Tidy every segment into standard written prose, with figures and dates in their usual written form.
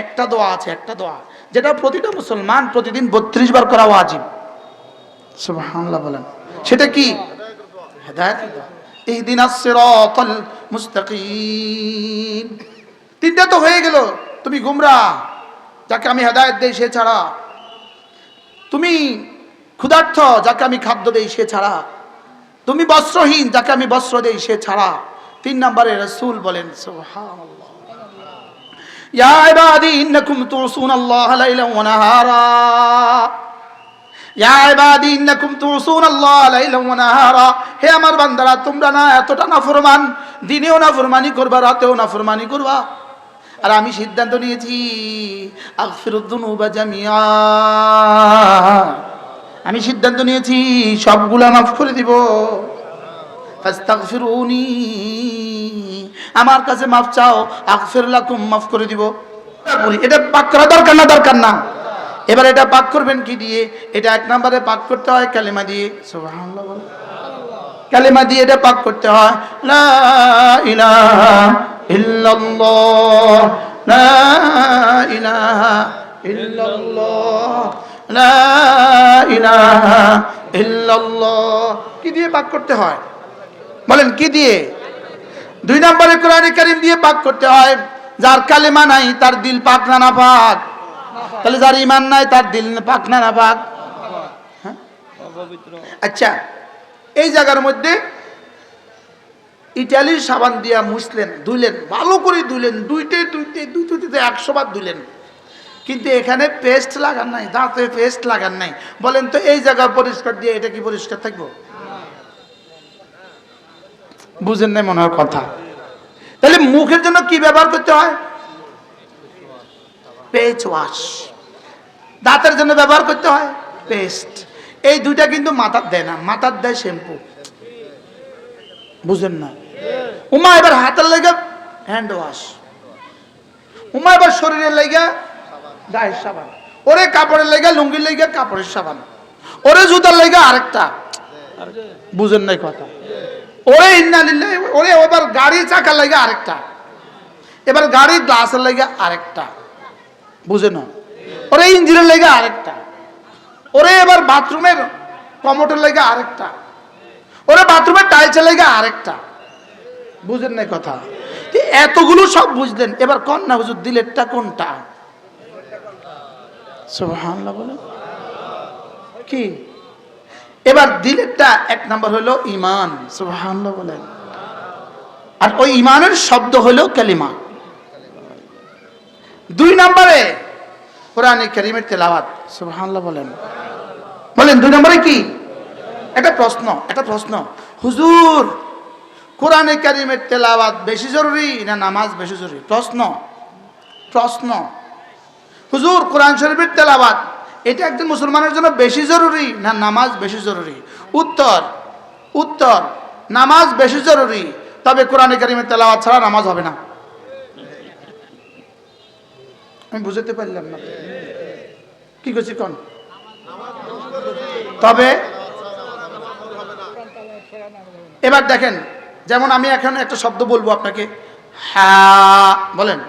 একটা দোয়া আছে, একটা দোয়া যেটা প্রতিটা মুসলমান প্রতিদিন 32 বার করা ওয়াজিব। সুবহানাল্লাহ বলেন। সেটা কি? হেদায়েতের দোয়া। ইহদিনাস সিরাতাল মুস্তাকিম। তিনটা তো হয়ে গেল। তুমি গুমরা, যাকে আমি হেদায়েত দেই সে ছাড়া। তুমি ক্ষুধার্ত, যাকে আমি খাদ্য দেই সে ছাড়া। তুমি বস্ত্রহীন, যাকে আমি বস্ত্র দেই সে ছাড়া। 3 নম্বরে রাসূল বলেন সুবহানাল্লাহ, ইয়া ইবাদি ইন্নাকুম তুসুনাল্লাহ লাইলান ওয়া নাহারা, ইয়া ইবাদি ইন্নাকুম তুসুনাল্লাহ লাইলান ওয়া নাহারা। হে আমার বান্দারা, তোমরা না এতটা নাফরমান, দিনেও নাফরমানি করবা, রাতেও নাফরমানি করবা। আর আমি সিদ্ধান্ত নিয়েছি আগফিরুদ দুনুবা জামিআ, আমি সিদ্ধান্ত নিয়েছি সবগুলা মাফ করে দিব। ফাস্তাগফিরুনি, আমার কাছে মাফ চাও, আগফির লাকুম, মাফ করে দিব। এটা পাক করা দরকার না? দরকার না। এবার এটা পাক করবেন কি দিয়ে? এটা 1 নম্বরে পাক করতে হয় কালেমা দিয়ে। সুবহানাল্লাহ বলেন। কালেমা দিয়ে এটা পাক করতে হয়। লা ইলাহা ইল্লাল্লাহ, লা ইলাহা ইল্লাল্লাহ, লা ইলাহা ইল্লাল্লাহ। কি দিয়ে পাক করতে হয় বলেন? কি দিয়ে? 2 নম্বরে কোরআনে কারীম দিয়ে পাক করতে হয়। যার কালেমা নাই তার দিল পাক না না পাক? তাহলে যার ঈমান নাই তার দিল পাক না না পাক? হ্যাঁ, আচ্ছা, এই জায়গার মধ্যে ইটালির সাবান দিয়া মুছলেন, ধুইলেন, ভালো করে ধুইলেন, দুইতে 100 বার ধুইলেন, কিন্তু এখানে পেস্ট লাগান নাই, দাঁতে পেস্ট লাগান নাই। বলেন তো এই জায়গা পরিষ্কার দিয়ে এটা কি পরিষ্কার থাকবো? বুঝেন নাই মনে হয় কথা। তাহলে মুখের জন্য কি ব্যবহার করতে হয়? Face wash. দাঁতের জন্য ব্যবহার করতে হয় পেস্ট। এই দুইটা কিন্তু মাথার দেয় না, মাথার দেয় শ্যাম্পু। বুঝেন না? উমা এবার হাতের লেগে হ্যান্ড ওয়াশ, উমা এবার শরীরের লেগে গায়ের সাবান, ওরে কাপড়ের লেগে, লুঙ্গির লেগে কাপড়ের সাবান, ওরে জুতার লেগে আরেকটা। বুঝেন নাই কথা? ওরে ইন্নালিল্লাহি, ওরে এবার গাড়ির চাকার লেগে আরেকটা, এবার গাড়ির গ্লাসের লেগে আরেকটা। বুঝে না? ওরে ইঞ্জিনের লেগে আরেকটা, ওরে এবার বাথরুমের কমোটের লেগে আরেকটা, ওরে বাথরুমের টাইলসের লেগে আরেকটা। বুঝেন নাই কথা? এতগুলো সব বুঝলেন, এবার কোন না হুজুর দিলেরটা কোনটা? সুবহানাল্লাহ বলেন। কি? এবার দিলেরটা 1 নম্বর হলো ঈমান। সুবহানাল্লাহ বলেন। আর ওই ঈমানের শব্দ হলো কালিমা। 2 নম্বরে কোরআনে কারীমের তেলাওয়াত। সুবহানাল্লাহ বলেন। বলেন 2 নম্বরে কি? একটা প্রশ্ন, হুজুর কোরআনে কারীমের তেলাওয়াত বেশি জরুরি না নামাজ বেশি জরুরি? প্রশ্ন। হুজুর কোরআন শরীফের তেলাওয়াত এটা একজন মুসলমানের জন্য বেশি জরুরি না নামাজ বেশি জরুরি? উত্তর নামাজ বেশি জরুরি, তবে কোরআনে কারীমের তেলাওয়াত ছাড়া নামাজ হবে না। আমি বুঝতে পারলাম না কি কইছি কোন? তবে এবার দেখেন, যেমন আমি এখন একটা শব্দ বলবো আপনাকে, হ্যাঁ বলেন,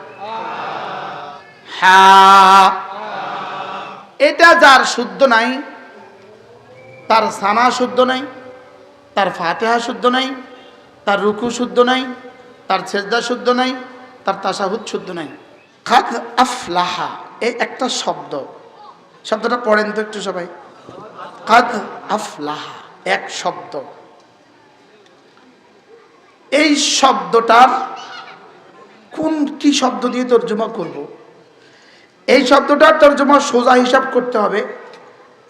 হ্যাঁ। এটা যার শুদ্ধ নাই, তার সানা শুদ্ধ নাই, তার ফাতিহা শুদ্ধ নাই, তার রুকু শুদ্ধ নাই, তার সেজদা শুদ্ধ নাই, তার তাশাহুদ শুদ্ধ নাই। কাদ আফলাহা এই একটা শব্দ, শব্দটা পড়েন তো একটু সবাই। কাদ আফলাহা এক শব্দ। এই শব্দটার কি শব্দ দিয়ে তর্জমা করব? এই শব্দটার তর্জমা সোজা হিসাব করতে হবে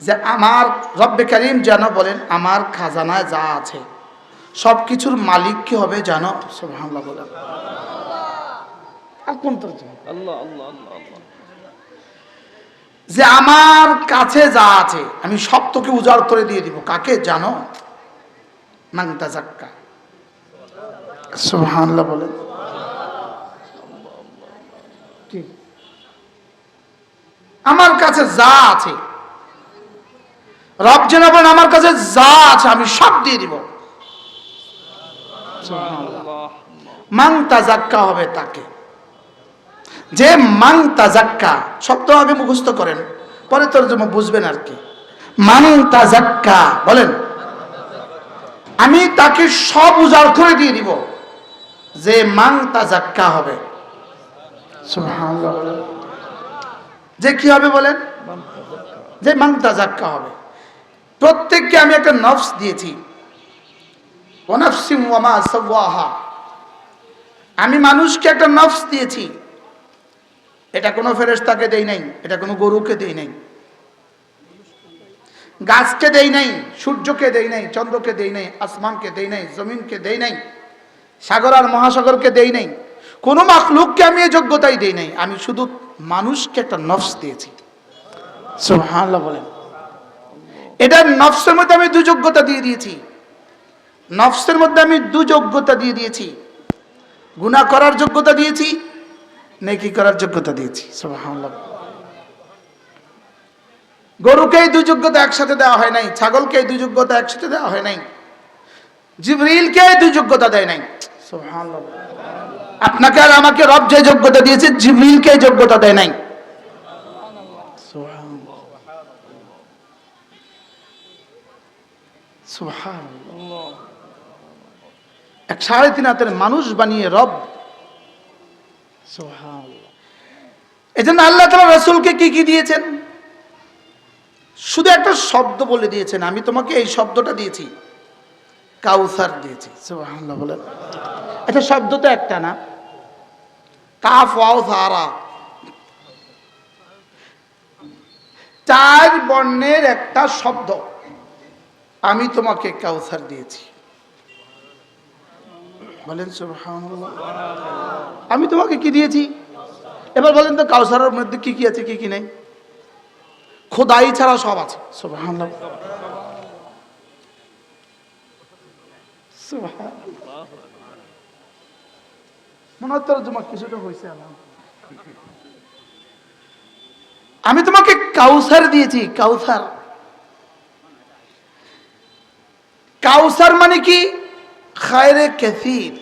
যে আমার রব্বে কারীম যেন বলেন আমার খাজানায় যা আছে সব কিছুর মালিক কি হবে জানো? সুবহানাল্লাহ বলেন। আর কোন তর্জমা? আল্লাহ আল্লাহ আল্লাহ। যে আমার কাছে যা আছে আমি সব তোকে উজাড় করে দিয়ে দিব। কাকে জানো? মান তাযাক্কা। সুবহানাল্লাহ বলেন। আমার কাছে যা আছে, রব যেন বলেন আমার কাছে যা আছে আমি সব দিয়ে দিব। মান তাযাক্কা হবে তাকে, যে মান তাজাক্কা শব্দ আগে মুখস্থ করেন, পরে তরজমা বুঝবেন আর কি। মান তাজাক্কা বলেন, আমি তাকে সব উজাড় করে দিয়ে দিব যে মান তাজাক্কা হবে। সুবহানাল্লাহ। যে কি হবে বলেন? যে মান তাজাক্কা হবে। প্রত্যেককে আমি একটা নফস দিয়েছি, ওয়া নাফসিন ওয়া মা সাওয়াহা। আমি মানুষকে একটা নফস দিয়েছি। এটা কোনো ফেরেশতাকে দেই নাই, এটা কোনো গরুকে দেই নাই, গাছকে দেই নাই, সূর্যকে দেই নাই, চন্দ্রকে দেই নাই, আসমানকে দেই নাই, জমিনকে দেই নাই, সাগর আর মহাসাগরকে দেই নাই, কোনো মাখলুককে আমি এই যোগ্যতাই দেই নাই। আমি শুধু মানুষকে একটা নফস দিয়েছি। সুবহানাল্লাহ বলেন। এটা নফসের মধ্যে আমি দুই যোগ্যতা দিয়ে দিয়েছি। নফসের মধ্যে আমি দুই যোগ্যতা দিয়ে দিয়েছি, গুনাহ করার যোগ্যতা দিয়েছি, নেকি করার যোগ্যতা দিয়েছি। সুবহানাল্লাহ। গরুকে এই দুই যোগ্যতা একসাথে দেওয়া হয় নাই, ছাগলকে এই দুই যোগ্যতা একসাথে দেওয়া হয় নাই, জিবরিলকে এই দুই যোগ্যতা দেয় নাই। সুবহানাল্লাহ। আপনাকে আর আমাকে রব যে যোগ্যতা দিয়েছে, জিবরিলকে এই যোগ্যতা দেয় নাই। সুবহানাল্লাহ। সুবহানাল্লাহ। এক 3.5 হাতের মানুষ বানিয়ে রব। সুবহানাল্লাহ। এজন্য আল্লাহ তাআলা রাসূলকে কি কি দিয়েছেন? শুধু একটা শব্দ বলে দিয়েছেন, আমি তোমাকে এই শব্দটা দিয়েছি, কাউসার দিয়েছি। সুবহানাল্লাহ বলেন। আচ্ছা, শব্দ তো একটা না, কাফ ওয়াও সারা, 4 বর্ণের একটা শব্দ। আমি তোমাকে কাউসার দিয়েছি। বলেন সুবহানাল্লাহ। আমি তোমাকে কি দিয়েছি? এবার বলেন তো কাউসারের মধ্যে কি কি আছে, কি কি নেই? খোদাই ছাড়া সব আছে। সুবহানাল্লাহ। সুবহানাল্লাহ। মনে হচ্ছে তোমার কিছুটা হয়েছে। আমি তোমাকে কাউসার দিয়েছি। কাউসার, কাউসার মানে কি? খায়রে কাসীর।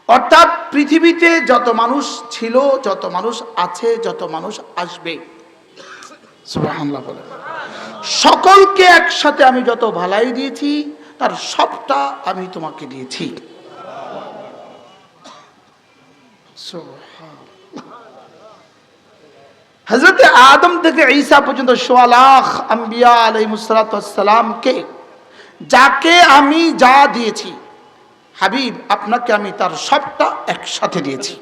অর্থাৎ পৃথিবীতে যত মানুষ ছিল, যত মানুষ আছে, যত মানুষ আসবে, সুবহানাল্লাহ বলে, সকলকে একসাথে আমি যত ভালাই দিয়েছি, তার সবটা আমি তোমাকে দিয়েছি। হযরত আদম থেকে ঈসা পর্যন্ত ১৬ লাখ আম্বিয়া আলাইহিস সালাতু ওয়াস সালামকে যাকে আমি যা দিয়েছি, হাবিব আপনাকে আমি তার সবটা একসাথে দিয়েছি।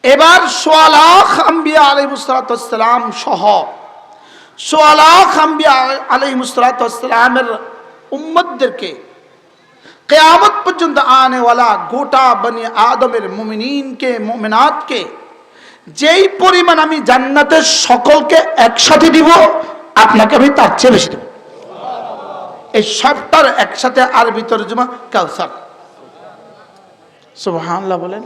এবার ১৬ লাখ আম্বিয়া আলাইহিস সালাতু ওয়াস সালাম সহ ১৬ লাখ আম্বিয়া আলাইহিস সালাতু ওয়াস সালামের উম্মতদেরকে কিয়ামত পর্যন্ত আনে ওয়ালা গোটা বনি আদমের মুমিনিনকে, মুমিনাতকে যেই পরিমাণ আমি জান্নাতের সকলকে একসাথে দিব, আপনাকে আমি তার চেয়ে বেশি দেব। এই সবটার একসাথে আরবি তরজমা কাউসার। সুবহানাল্লাহ বলেন।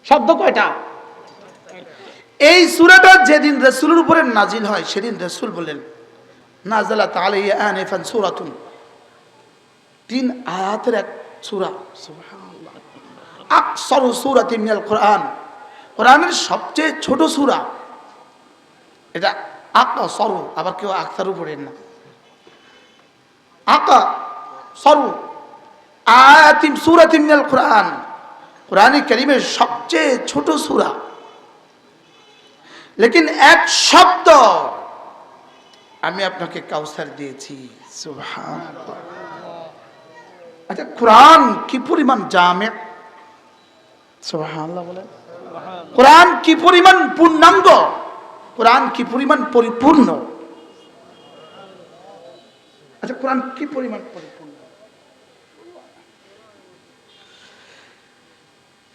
শব্দ কয়টা? এই সূরাটা যেদিন রাসূলের উপরে নাজিল হয়, সেদিন রাসূল বলেন, নাযালাত আলাইহি আনিফান সূরাতুন, 3 আয়াতের এক সূরা। সুবহানাল্লাহ। আকসারু সূরাতিন মিনাল কোরআন, কোরআনের সবচেয়ে ছোট সূরা এটা। আকসারু, আবার কেউ আকসারু পড়েন না, আকসারু আয়াতিন সূরাতিন মিনাল কোরআন, কোরআনে কারীমের সবচেয়ে ছোট সূরা। লেকিন এক শব্দ, আমি আপনাকে কাউসার দিয়েছি। সুবহানাল্লাহ। আচ্ছা, কোরআন কি পরিমাণ জামে! সুবহানাল্লাহ বলেন। কোরআন কি পরিমাণ পূর্ণাঙ্গ, কোরআন কি পরিমাণ পরিপূর্ণ। আচ্ছা, কোরআন কি পরিমাণ পরিপূর্ণ!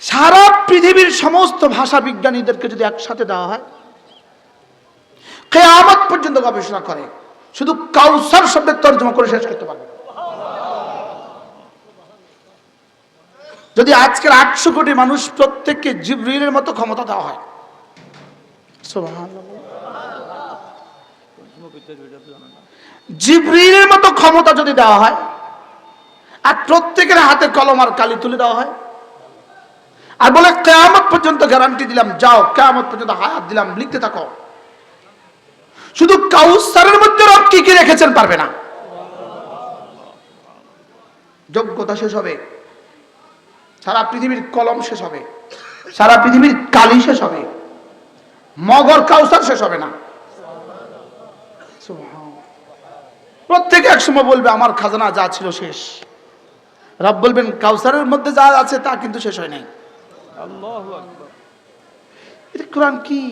সারা পৃথিবীর সমস্ত ভাষা বিজ্ঞানীদেরকে যদি একসাথে দেওয়া হয়, কিয়ামত পর্যন্ত গবেষণা করে, শুধু কাউসার শব্দের তরজমা করে শেষ করতে পারবে। যদি আজকের 800 কোটি মানুষ প্রত্যেককে জিবরিলের মতো ক্ষমতা দেওয়া হয়, সুবহানাল্লাহ, জিবরিলের মতো ক্ষমতা যদি দেওয়া হয়, আর প্রত্যেকের হাতে কলম আর কালি তুলে দেওয়া হয়, আর বলে কিয়ামত পর্যন্ত গ্যারান্টি দিলাম, যাও কিয়ামত পর্যন্ত হায়াত দিলাম, লিখতে থাকো, শুধু কাউসারের মধ্যে রব কি কি রেখেছেন পারবে না। যোগ্যতা শেষ হবে, সারা পৃথিবীর কলম শেষ হবে, সারা পৃথিবীর কালি শেষ হবে, মগর কাউসার শেষ হবে না। প্রত্যেকে একসময় বলবে আমার খাজানা যা ছিল শেষ। রব বলবেন কাউসারের মধ্যে যা আছে তা কিন্তু শেষ হয় নাই। আল্লাহু আকবার। এটা কোরআন কি?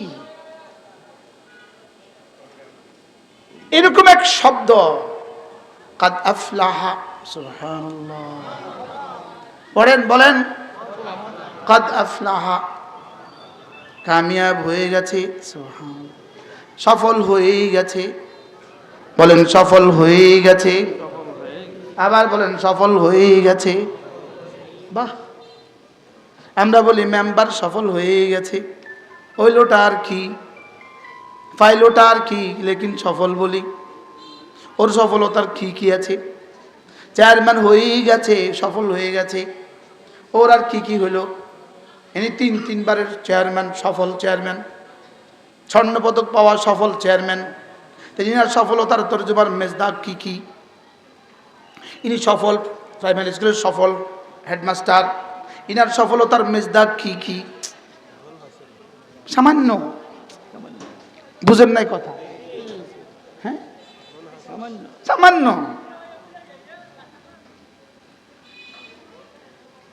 এরকম এক শব্দ কাদ আফলাহা, সুবহানাল্লাহ, বলেন কাদ আফলাহা, কামিয়াব হয়ে গেছে, সুবহানাল্লাহ, সফল হয়ে গেছে, বলেন সফল হয়ে গেছে, আবার বলেন সফল হয়ে গেছে। বাহ, আমরা বলি মেম্বার সফল হয়ে গেছে, হইলোটা আর কি, ফাইলোটা আর কি, লেকিন সফল বলি, ওর সফলতার কি কি আছে? চেয়ারম্যান হয়েই গেছে, সফল হয়ে গেছে, ওর আর কি কি হলো? ইনি তিনবারের চেয়ারম্যান, সফল চেয়ারম্যান, স্বর্ণপদক পাওয়া সফল চেয়ারম্যান। ইনার সফলতার তর্জমার মেজদাক কি কি? ইনি সফল প্রাইমারি স্কুলের সফল হেডমাস্টার, ইনার সফলতার মেজদাক কি কি? সামান্য বুঝেন নাই কথা? হ্যাঁ, সামান্য।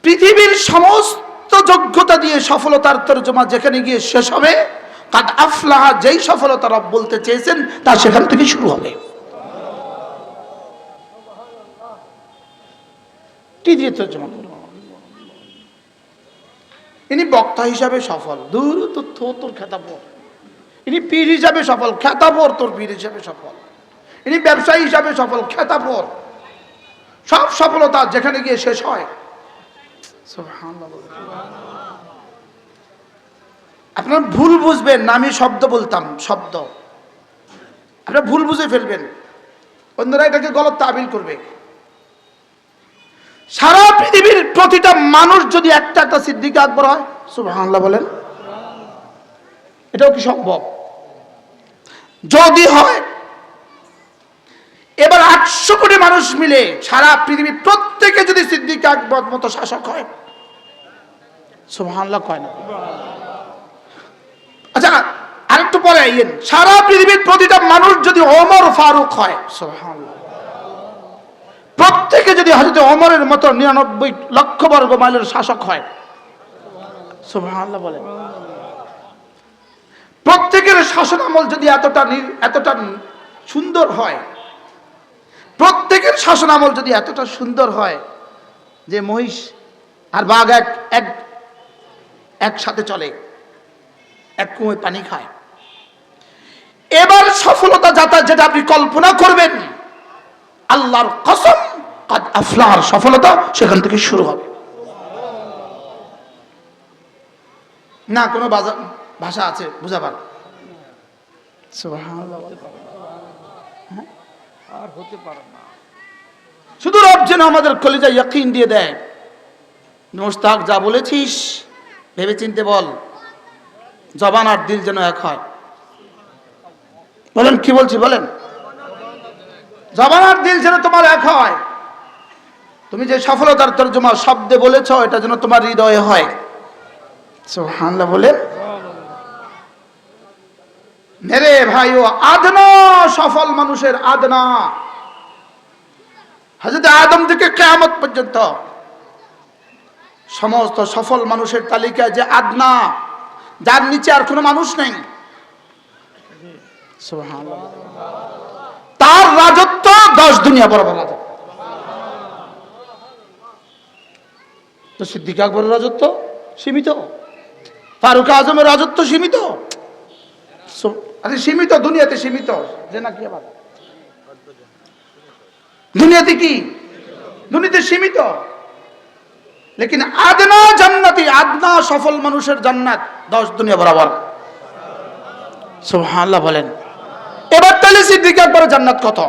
পৃথিবীর সমস্ত যোগ্যতা দিয়ে সফলতার তর্জমা যেখানে গিয়ে শেষ হবে, কাদ আফলাহা, যেই সফলতা রব বলতে চেয়েছেন তা সেখান থেকে শুরু হবে। কি দিয়ে তর্জমা করব? ইনি বক্তা হিসাবে সফল, দূর তোর খেতাব। ইনি পীর হিসাবে সফল, খেতাবর তোর পীর হিসাবে সফল। ইনি ব্যবসায়ী হিসাবে সফল, খেতাবর। সব সফলতা যেখানে গিয়ে শেষ হয়, আপনার ভুল বুঝবেন না, আমি শব্দ বলতাম, শব্দ আপনার ভুল বুঝে ফেলবেন, অন্যরা এটাকে গলত তাবিল করবে। সারা পৃথিবীর প্রতিটা মানুষ যদি একটা একটা সিদ্দিক আকবর হয়, সুবহানাল্লাহ বলেন, এটাও কি সম্ভব? যদি হয়, এবার 800 কোটি মানুষ মিলে সারা পৃথিবীর প্রত্যেকে যদি সিদ্দিক আকবর মতো শাসক হয়, সুবহানাল্লাহ কয় না? আচ্ছা, আরেকটু পরে আইয়েন, সারা পৃথিবীর প্রতিটা মানুষ যদি ওমর ফারুক হয়, সুবহানাল্লাহ, প্রত্যেকে যদি হযরত ওমরের মতো 99 লক্ষ বর্গ মাইলের শাসক হয়, সুবহানাল্লাহ বলেন, প্রত্যেকের শাসন আমল যদি এতটা সুন্দর হয়, প্রত্যেকের শাসন আমল যদি এতটা সুন্দর হয় যে মহিষ আর বাঘ একসাথে চলে, এক কুয়োয় পানি খায়, এবার সফলতা যেটা আপনি কল্পনা করবেন, আল্লাহর কসম কাদ আফলাহর সফলতা সেখান থেকে শুরু হবে। না কোনো ভাষা আছে বুঝাবার? সুবহানাল্লাহ, আর হতে পারে না। শুধু রব যেন আমাদের কলিজায় ইয়াকিন দিয়ে দেয়, মুস্তাক যা বলেছিস ভেবে চিনতে বল, জবান আর দিল যেন এক হয়। বলেন কি বলছি বলেন? জবান আর দিল যেন তোমার এক হয়। তুমি যে সফলতার তর্জমা শব্দে বলেছ, এটা যেন তোমার হৃদয়ে হয়। সুবহানাল্লাহ বলে মেরে ভাইও, আদনা সফল মানুষের আদনা, হযরত আদম থেকে কিয়ামত পর্যন্ত সমস্ত সফল মানুষের তালিকায় যে আদনা, যার নিচে আর কোনো মানুষ নেই, সুবহানাল্লাহ, তার রাজত্ব 10 দুনিয়া বরাবর রাজত্ব। তো সিদ্দিক আকবরের রাজত্ব সীমিত, ফারুক আজমের রাজত্ব সীমিত, সীমিত দুনিয়াতে, সীমিত যে নাকি আবার দুনিয়াতে কি, দুনিয়াতে সীমিত, লেকিন আদনা জান্নাতি, আদনা সফল মানুষের জান্নাত 10 দুনিয়া বরাবর। সুবহানাল্লাহ বলেন। এবার তাহলে সিদ্দিক আকবরের জান্নাত কত?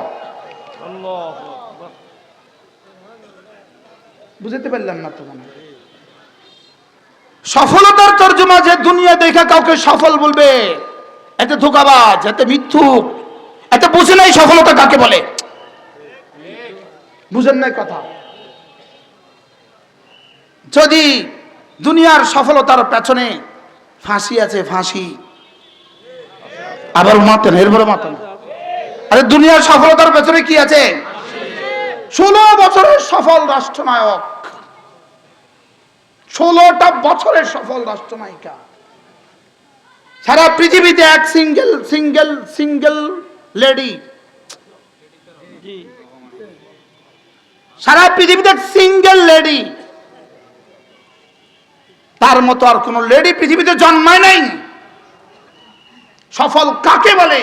বুঝতে পারলাম না তো মানে সফলতার তর্জমা যে দুনিয়া দেখা কাউকে সফল বলবে, এতে ধোঁকাবাজ, এতে মিথ্যুক, এতে বুঝে নাই সফলতা কাকে বলে। বুঝেন নাই কথা। যদি দুনিয়ার সফলতার পেছনে ফাঁসি আছে, ফাঁসি, আবার মাতেন এরপরে মাতেন, আরে দুনিয়ার সফলতার পেছনে কি আছে? 16 বছরের সফল রাষ্ট্রনায়ক, 16টা বছরের সফল রাষ্ট্রনায়িকা, সারা পৃথিবীতে এক সিঙ্গেল লেডি, সারা পৃথিবীতে সিঙ্গেল লেডি, তার মতো আর কোন লেডি পৃথিবীতে জন্মায় নাই। সফল কাকে বলে?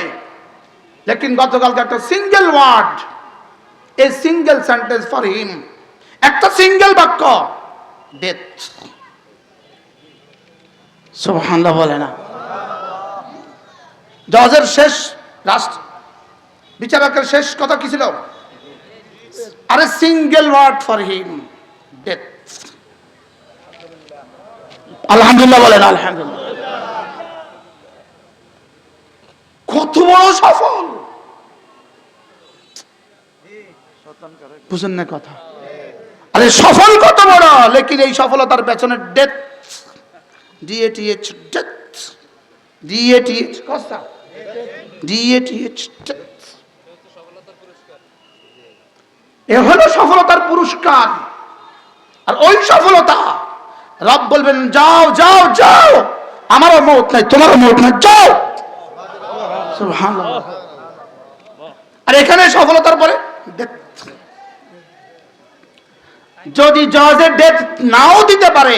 লেকিন গতকালকে একটা single word, a single sentence for him, একটা সিঙ্গেল বাক্য, ডেথ। সুবহানাল্লাহ বলে না? জজের শেষ বিচারকের শেষ কথা কি ছিল? আরে single word for him, death. আলহামদুলিল্লাহ বলেন, আলহামদুলিল্লাহ। কত বড় সফল, বুঝেন না কথা? আরে সফল কত বড়, লেকিন এই সফলতার পেছনে ডেথ, ডিএটিএইচ, ডেথ, ডিএটিএইচ, কস্তা ডিএটিএইচ, ডেথ। এ হলো সফলতার পুরস্কার। আর ওই সফলতা রব বলবেন, যাও যাও যাও, আমারও মওত নাই, তোমারও মওত নাই, যাও। সুবহানাল্লাহ। আর এখানে সফলতার পরে ডেথ। যদি জজের ডেথ নাও দিতে পারে,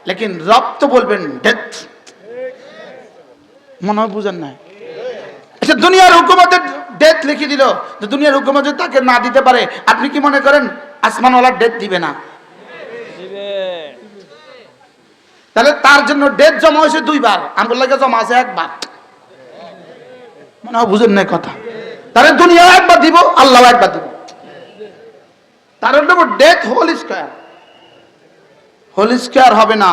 লেকিন রব তো বলবেন ডেথ। মনে হয় বুঝেন না? আচ্ছা, দুনিয়ার হুকুমতের ডেথ লিখে দিল, যে দুনিয়ার হুকুমত যদি তাকে না দিতে পারে, আপনি কি মনে করেন আসমানওয়ালা ডেথ দিবে না? তাহলে তার জন্য ডেথ জমা হয়েছে 2 বার, আমার লাগে জমা আছে 1 বার। মনে হয় বুঝেন না কথা? তাহলে দুনিয়া 1 বার দিব, আল্লাহ 1 বার দিব। তার death whole square, whole square হবে না,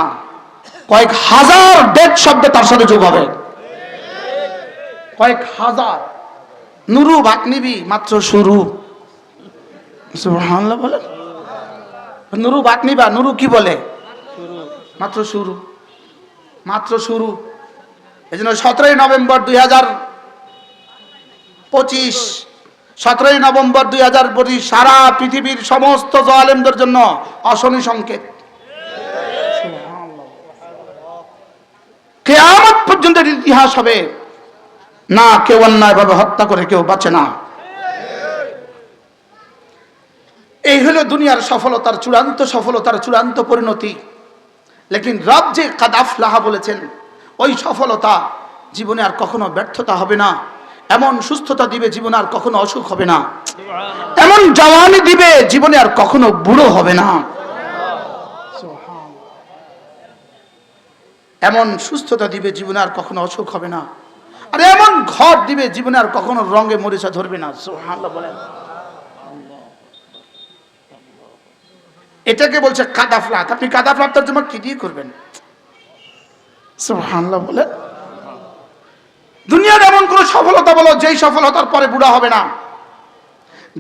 কয়েক হাজার ডেথ শব্দ তার সাথে যোগ হবে, কয়েক হাজার। নুরু ভাগ নিবি, মাত্র শুরু। সুবহানাল্লাহ বলে। নুরু ভাগ নিবা, নুরু কি বলে? মাত্র শুরু, মাত্র শুরু। এই জন্য 17ই নভেম্বর 2025, 17ই নভেম্বর 2025 সারা পৃথিবীর সমস্ত জালেমদের জন্য অশনি সংকেত। কিয়ামত পর্যন্ত ইতিহাস হবে না, কেউ অন্যায়ভাবে হত্যা করে কেউ বাঁচে না। এই হলো দুনিয়ার সফলতার চূড়ান্ত, সফলতার চূড়ান্ত পরিণতি। লেকিন রব যে কাদ আফলাহা বলেছেন, ওই সফলতা জীবনে আর কখনো ব্যর্থতা হবে না, এমন সুস্থতা দিবে জীবনে আর কখনো অসুখ হবে না, এমন জওয়ানি দিবে জীবনে আর কখনো বুড়ো হবে না, এমন সুস্থতা দিবে জীবনে আর কখনো অসুখ হবে না, আর এমন ঘর দিবে জীবনে আর কখনো রঙে মরিচা ধরবে না। সুবহানাল্লাহ বলেন। এটাকে বলছে কাদাফলাত। আপনি কাদাফলাত তরজমা কি দিয়ে করবেন? সুবহানাল্লাহ বলেন। দুনিয়ার এমন কোন সফলতা বলো যেই সফলতার পরে বুড়া হবে না,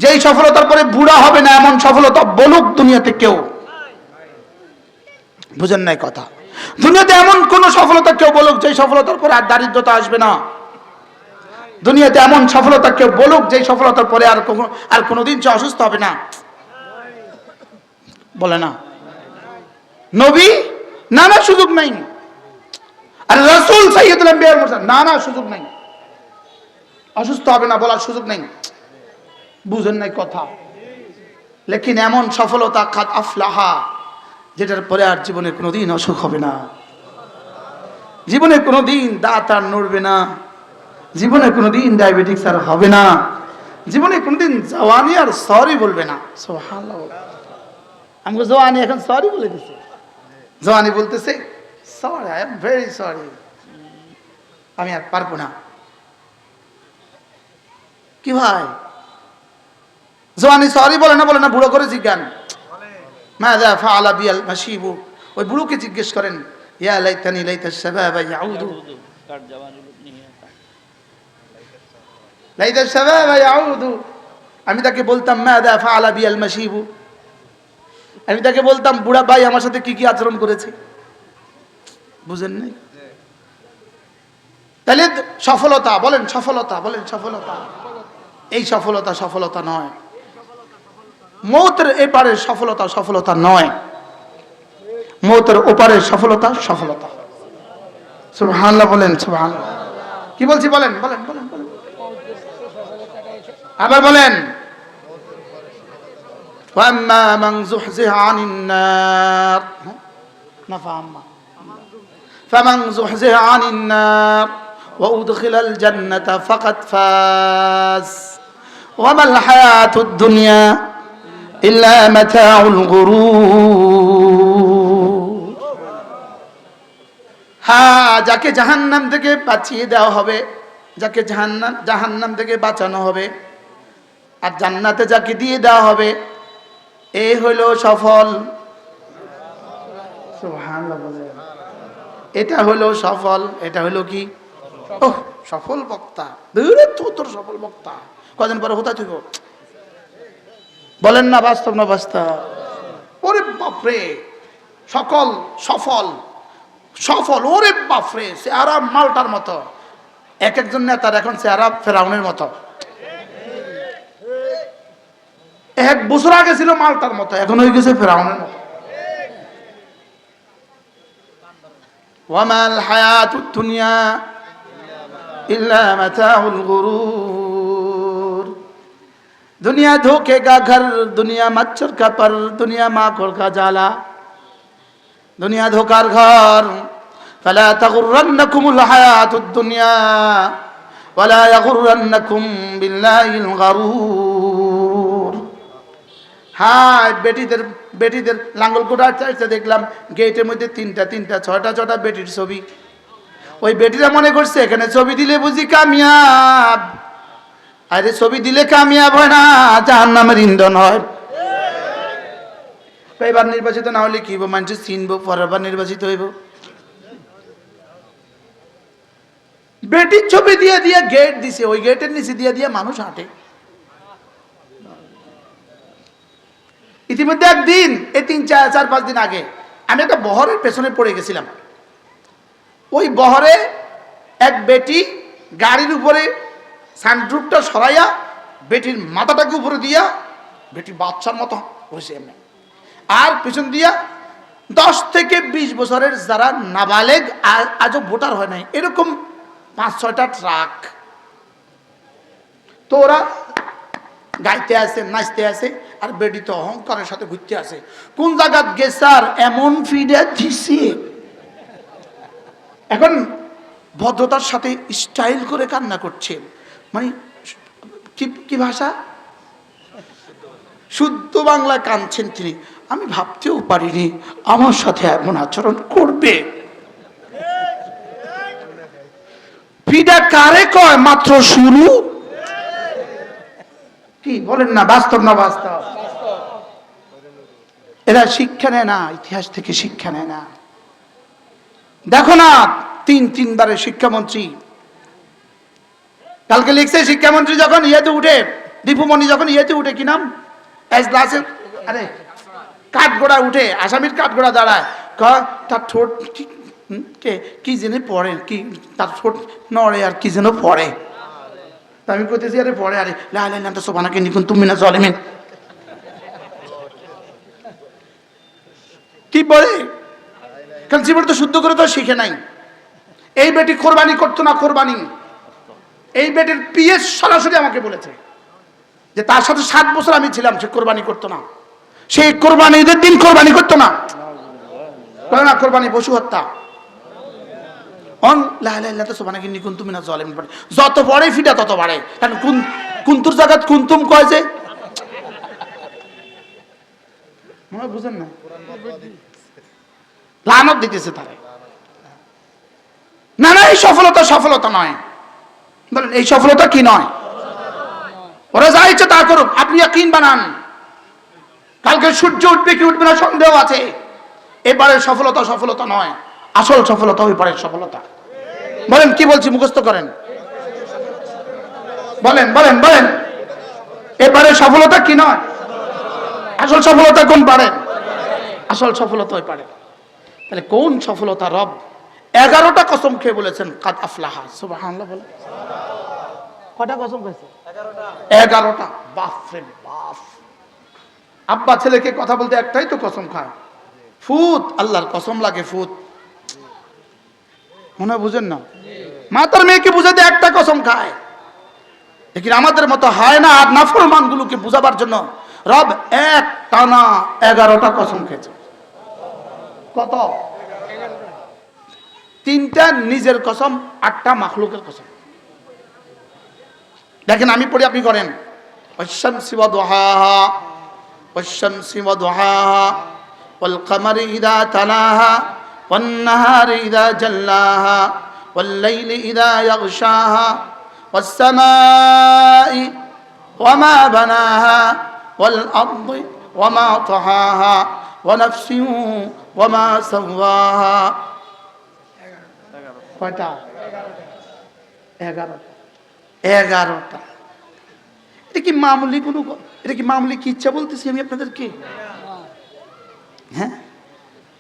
যেই সফলতার পরে বুড়া হবে না, এমন সফলতা বলুক দুনিয়াতে কেউ। বুঝেন নাই কথা? দুনিয়াতে এমন কোন সফলতা কেউ বলুক যেই সফলতার পরে আর দারিদ্রতা আসবে না। দুনিয়াতে এমন সফলতা কেউ বলুক যেই সফলতার পরে আর কোনোদিন সে অসুস্থ হবে না। বলে না? নবী নানা সুযোগ নাই, আর রাসূল সাইয়্যিদুল আম্বিয়া ওয়াল মুরসালিন নানা সুযোগ নাই, অসুস্থ হবে না বলার সুযোগ নাই। বুঝেন নাই কথা? লেকিন এমন সফলতা কাদ আফলাহা, যেটার পরে আর জীবনে কোনোদিন অসুখ হবে না, জীবনে কোনোদিন দাঁত আর নড়বে না, জীবনে কোনোদিন ডায়াবেটিস আর হবে না, জীবনে কোনোদিন জওয়ানি আর সরি বলবে না। সুবহানাল্লাহ। আমাকে জওয়ানি এখন সরি বলে দিছে, জওয়ানি বলতেছে sorry, I am very sorry, আমি আর পারবো না। কি ভাই, জওয়ানি সরি বলে না বুড়ো করে জিজ্ঞান মাযা ফাআলা বিয়াল মাশিবু, ওই বুড়োকে জিজ্ঞেস করেন ইয়া লাইতানি লাইতাশ শাবাবা ইয়াউদু, লাইতাশ শাবাবা ইয়াউদু। আমি তাকে বলতাম মাযা ফাআলা বিয়াল মাশিবু, আমি তাকে বলতাম বুড়া ভাই আমার সাথে কি কি আচরণ করেছে। বুঝেন নাই? তাহলে সফলতা বলেন, সফলতা বলেন, সফলতা। এই সফলতা নয়, মৌতের এপারের সফলতা নয়, মৌতের ওপারের সফলতা। সুবহানাল্লাহ বলেন, সুবহানাল্লাহ। কি বলছি বলেন বলেন বলেন বলেন, আবার বলেন। ওয়াম্মা মান যুহজিহা আনিন নার, ফামান যুহজিহা আনিন নার ওয়া উদখিলাল জান্নাতা ফাকাদ ফাজ ওয়া মাল হায়াতুদ দুনিয়া ইল্লা মাতাউল গুরুর। হ্যাঁ, যাকে জাহান্নাম থেকে বাঁচিয়ে দেওয়া হবে, যাকে জাহান্নাম থেকে বাঁচানো হবে আর জান্নাতে যাকে দিয়ে দেওয়া হবে, এই হলো সফল। সুবহানাল্লাহ বলেন। এটা হলো সফল। এটা হলো কি? ওহ, সফল বক্তা। দূরে তোর সফল বক্তা কদিন পরে হতা তুই বলেন না, বাস্তব না বাস্তব? ওরে বাপরে, সকল সফল, ওরে বাপরে, চেহারা মালটার মতো। এক একজন নেতার এখন চেহারা ফেরাউনের মতো। এক বছর আগে ছিল মালটার মতো, এখন হয়ে গেছে ফেরাউনের মতো। ওয়ামাল হায়াতুদ দুনিয়া ইল্লা মাতাউল গুরুর। दुनिया धोखे का घर, दुनिया मच्छर का पर, दुनिया माखोर का जाला, दुनिया धोखार घर। फला तगुर्रन्नकुमुल हायातुद दुनिया वला यगुर्रन्नकुम बिल्लाहिल गरूर। हाँ, बेटीদের লাঙ্গল কোটা চাইতে দেখলাম গেটের মধ্যে তিনটা ছটা বেটির ছবি। ওই বেটিরা মনে করছে এখানে ছবি দিলে বুঝি কামিয়াব। আরে ছবি দিলে কামিয়াব হয় না, জাহান্নামের ইন্ধন হয়। এবার নির্বাচিত না হলে কি হইব? মানুষ চিনবো, পরের বার নির্বাচিত হইব। বেটির ছবি দিয়ে গেট দিছে, ওই গেটের নিচে দিয়ে মানুষ হাঁটে। ইতিমধ্যে একদিন, এই 3-4-5 দিন আগে আমি একটা বহরের পেছনে পড়ে গেছিলাম। ওই বহরে এক বেটি গাড়ির উপরে সানরুফটা সরাইয়া বেটির মাথাটাকে উপরে দিয়া, বেটি বাচ্চার মতো হয়েছে এমনি, আর পিছন দিয়া 10 থেকে 20 বছরের যারা নাবালেগ, আজও ভোটার হয় নাই, এরকম 5-6টা ট্রাক। তো ওরা গাইতে আছে, নাচতে আছে, আর বেটি তো অহংকারের সাথে ঘুরতে আছে। কোন জায়গা গেছার এমন ফিডে দিছে, এখন ভদ্রতার সাথে স্টাইল করে কান্না করছে। মানে কি ভাষা? শুদ্ধ বাংলা কাঁদছেন তিনি। আমি ভাবতেও পারিনি আমার সাথে এমন আচরণ করবে। ফিডা কারে কয়? মাত্র শুরু। কি বলেন না, বাস্তব না বাস্তব? এরা শিক্ষা নেয় না, ইতিহাস থেকে শিক্ষা নেয় না। দেখো না, 3বারের শিক্ষামন্ত্রী কালকে লিখছে, শিক্ষামন্ত্রী যখন ইয়েতে উঠে, দীপুমণি যখন ইয়েতে উঠে, কি নাম, এজলাসে, আরে কাঠগোড়া উঠে, আসামির কাঠগোড়া দাঁড়ায়, তার ঠোঁট কি যেন পড়ে, কি তার ঠোঁট নড়ে আর কি যেন পড়ে। তা আমি কইতেছি, আরে পড়ে, আরে লা ইলাহা ইল্লাল্লাহ সুবহানাকা ইন্নী কুনতু মিনাজ জালিমিন। কি বলে? কারণ জীবন তো শুদ্ধ করে তো শিখে নাই। এই বেটি কোরবানি করতো না, কোরবানি। এই বেটির পিএস সরাসরি আমাকে বলেছে যে তার সাথে 7 বছর আমি ছিলাম, সে কোরবানি করতো না। সেই কোরবানি ঈদের দিন কোরবানি করতো না, বলে না কোরবানি পশু হত্যা। যত পড়ে ফিটা তত বাড়ে। কারণ কুন্তুর জায়গাত কুন্তুম কয় যে, মনে বুঝেন না, লানত দিতেছে তারে। না, এই সফলতা নয়। বলেন, এই সফলতা কি নয়? ওরা যা ইচ্ছে তা করুক, আপনি ইয়াকিন বানান কালকে সূর্য উঠবে কি উঠবে না সন্দেহ আছে। এবারের সফলতা সফলতা নয়, আসল সফলতা ওই পরের সফলতা। বলেন কি বলছি, মুখস্থ করেন, বলেন বলেন বলেন। এবারের সফলতা কি নয়, আসল সফলতা কোন পারে? আসল সফলতা ওই পারে। তাহলে কোন সফলতা? রব 11টা কসম খেয়ে বলেছেন কাদ আফলাহা, সুবহানাল্লাহ বলে। কয়টা কসম খেয়েছে? 11টা। বাপ রে বাপ। আব্বা ছেলেকে কথা বলতে একটাই তো কসম খায়, ফুত। আল্লাহর কসম লাগে ফুত, মনে হয় বুঝেন না? মা তার মেয়েকে বুঝাতে একটা কসম খায়, লেকিন আমাদের মতো হয় না। আর নাফরমান গুলোকে বুঝাবার জন্য রব এক টানা 11টা কসম খেয়েছে। কত? 3টা নিজের কসম, 8টা মাখলুকের কসম। দেখেন আমি পড়ি, আপনি করেন। ওয়াশ-শামসি ওয়া দুহাহা, ওয়াশ-শামসি ওয়া দুহাহা, ওয়াল কামারি ইযা তালাহা, ওয়ান নাহারি ইযা জাল্লাহা, ওয়াল লাইলি ইযা ইয়াগশাহা, ওয়াস সামাই ওয়া মা বানাহা, ওয়াল আরদি ওয়া মা তাহাহা, ওয়া নাফসিন ওয়া মা সাওয়াহা। কয়টা? 11টা। 11টা। এটা কি মামুলি কোনো, এটা কি মামুলি কি ইচ্ছা বলতেছি আমি আপনাদেরকে? হ্যাঁ,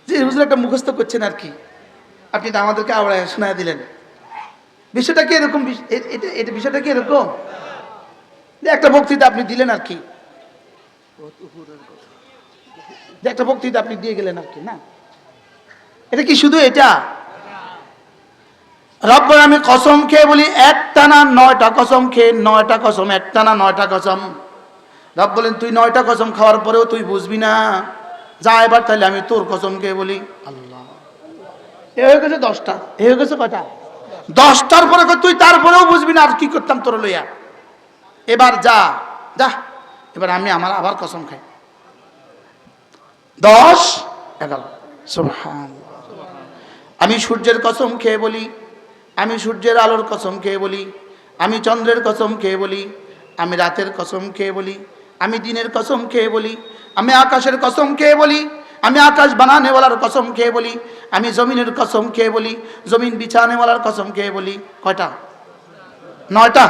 যে হুজুর একটা মুখস্থ করছেন আর কি, আপনি তো আমাদেরকে আওড়ায় শোনায় দিলেন। বিষয়টা কি এরকম? এটা বিষয়টা কি এরকম যে একটা বক্তৃতা আপনি দিলেন আর কি, যে একটা বক্তৃতা আপনি দিয়ে গেলেন আর কি, না? এটা কি শুধু এটা? রব আমি কসম খেয়ে বলি একটানা 9টা কসম খেয়ে, 9টা কসম, একটানা 9টা কসম। রব বলেন তুই 9টা কসম খাওয়ার পরেও তুই বুঝবি না, যা এবার তাহলে আমি তোর কসম খেয়ে বলি। আল্লাহ, এ হয়ে গেছে 10টা। এ হয়ে গেছে কয়টা? 10টার পরে তুই তারপরেও বুঝবি না আর কি করতাম তোর লইয়া। এবার যা যা, এবার আমি আমার আবার কসম খাই। 10 11। সুবহানাল্লাহ। আমি সূর্যের কসম খেয়ে বলি, আমি সূর্যের আলোর কসম খেয়ে বলি, আমি চন্দ্রের কসম খেয়ে বলি, আমি রাতের কসম খেয়ে বলি, আমি দিনের কসম খেয়ে বলি, আমি আকাশের কসম খেয়ে বলি, আমি আকাশ বানানেওয়ালার কসম খেয়ে বলি, আমি জমিনের কসম খেয়ে বলি, জমিন বিছানেওয়ালার কসম খেয়ে বলি। কয়টা? 9টা।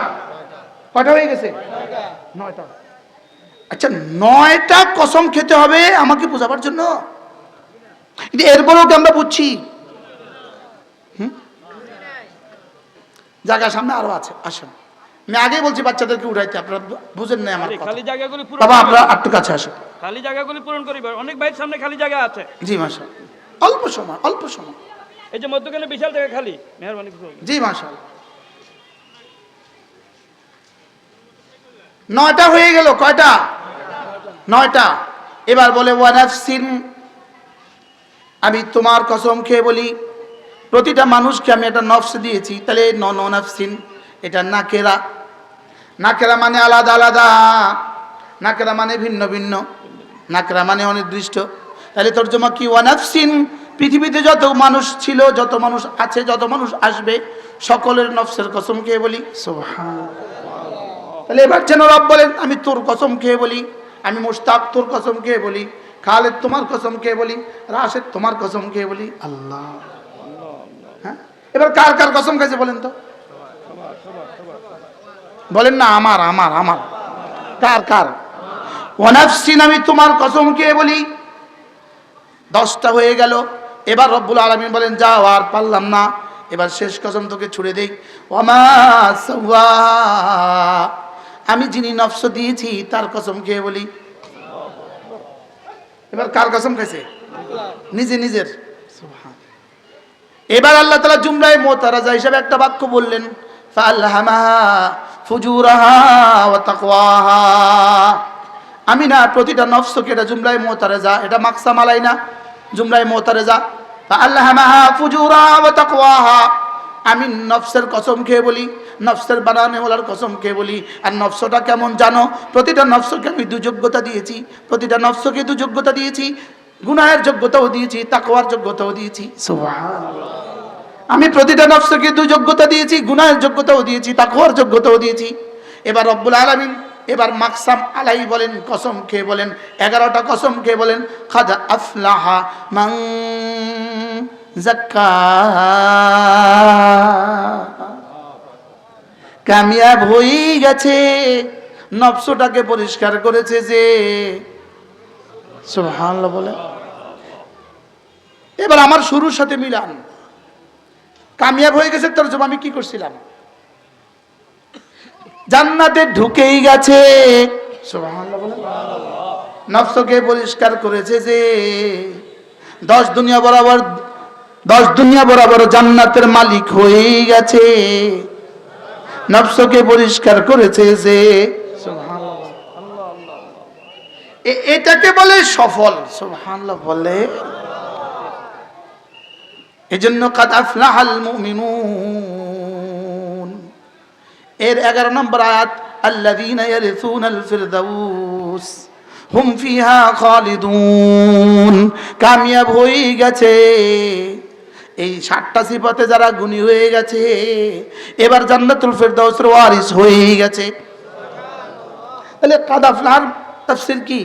কয়টা হয়ে গেছে? 9টা। আচ্ছা, 9টা কসম খেতে হবে আমাকে বোঝাবার জন্য? এরপরেও কি আমরা বুঝছি? জায়গা সামনে আরো আছে, আসেন। আমি আগেই বলছি বাচ্চাদেরকে উঠাইতে, আপনারা বুঝেন না আমার কথা। খালি জায়গাগুলো পূরণ, বাবা আপনারা একটু কাছে আসেন। খালি জায়গাগুলো পূরণ করি, অনেক ভাইয়ের সামনে খালি জায়গা আছে। জি মাশাআল্লাহ, অল্প সময়, অল্প সময়। এই যে মধ্যখানে বিশাল জায়গা খালি, মেহেরবানি করুন। জি মাশাআল্লাহ। 9টা হয়ে গেল। কয়টা? 9টা। এবার বলে ওয়া নাফসিন, আমি তোমার কসম খেয়ে বলি, প্রতিটা মানুষকে আমি একটা নফস দিয়েছি। তাহলে নাফসিন এটা নাকেরা, নাকেরা মানে আলাদা আলাদা, নাকেরা মানে ভিন্ন ভিন্ন, নাকেরা মানে অনির্দিষ্ট। তাহলে তর্জমা কি? ওয়া নাফসিন, পৃথিবীতে যত মানুষ ছিল, যত মানুষ আছে, যত মানুষ আসবে, সকলের নফসের কসম খেয়ে বলি। সুবহানাল্লাহ। তাহলে এবার যেন রব বলেন আমি তোর কসম খেয়ে বলি, আমি মুশতাক তোর কসম খেয়ে বলি, খালেদ তোমার কসম খেয়ে বলি, রাশেদ তোমার কসম খেয়ে বলি। আল্লাহ। হ্যাঁ, এবার কার কার কসম খাইছে বলেন তো? বলেন না আমার আমার আমার। কার কার? ওয়া নাফসিন, আমি তোমার কসম খেয়ে বলি। 10টা হয়ে গেল। এবার রব্বুল আলামিন বলেন যাও, আর পারলাম না, এবার শেষ কসম তোকে ছুড়ে দেই। ওয়া মা সাওয়া, আমি যিনি নফস দিয়েছি তার কসম খেয়ে বলি। এবার কার কসম খাইছে? নিজে নিজের। এবার আল্লাহ তাআলা জুমলায়ে মুতারাজা হিসেবে একটা বাক্য বললেন, ফাআলহামাহা ফুজুরাহা ওয়া তাকওয়াহা। আমি না প্রতিটা নফসকে, এটা জুমলায়ে মুতারাজা, এটা মাকসাম আলাই না, জুমলায়ে মুতারাজা। ফাআলহামাহা ফুজুরাহা ওয়া তাকওয়াহা, আমি নফসের কসম খেয়ে বলি, নফসের বানানেওয়ালার কসম খেয়ে বলি। আর নফসটা কেমন জানো? প্রতিটা নফসকে আমি দুযোগ্যতা দিয়েছি, প্রতিটা নফসকে দুযোগ্যতা দিয়েছি, গুনাহের যোগ্যতাও দিয়েছি, তাকওয়ার যোগ্যতাও দিয়েছি। সুবহানাল্লাহ। আমি প্রতিটা নফসকে দুযোগ্যতা দিয়েছি, গুনাহের যোগ্যতাও দিয়েছি, তাকওয়ার যোগ্যতাও দিয়েছি। এবার রব্বুল আলামিন এবার মাকসাম আলাই বলেন, কসম খেয়ে বলেন, 11টা কসম খেয়ে বলেন, কাদ আফলাহা মান যাক্কাহা, কামিয়াব হয়ে গেছে নফসটাকে পরিষ্কার করেছে যে। সুবহানাল্লাহ বলেন। এবার আমার শুরুর সাথে মিলান, কামিয়াব হয়ে গেছে তার জন্য আমি কি করছিলাম? জান্নাতে ঢুকেই গেছে। সুবহানাল্লাহ বলেন। নফসকে পরিষ্কার করেছে যে 10 দুনিয়া বরাবর জান্নাতের মালিক হয়েই গেছে। নফসকে পরিষ্কার করেছে যে। সুবহানাল্লাহ। এটাকে বলে সফল। সুবহানাল্লাহ বলে। এজন্য কাদ আফলাহাল মুমিনুন এর 11 নম্বর আয়াত, আল্লাযীনা ইয়ারিসুনাল ফিরদাউস হুম ফিহা খালিদুন, কামিয়াব হয়ে গেছে। এই 7টা সিফাতে যারা গুণী হয়ে গেছে এবার জান্নাতুল ফিরদাউসের ওয়ারিস হয়ে গেছে। তাহলে কাদ আফলাহার তাফসীর কি?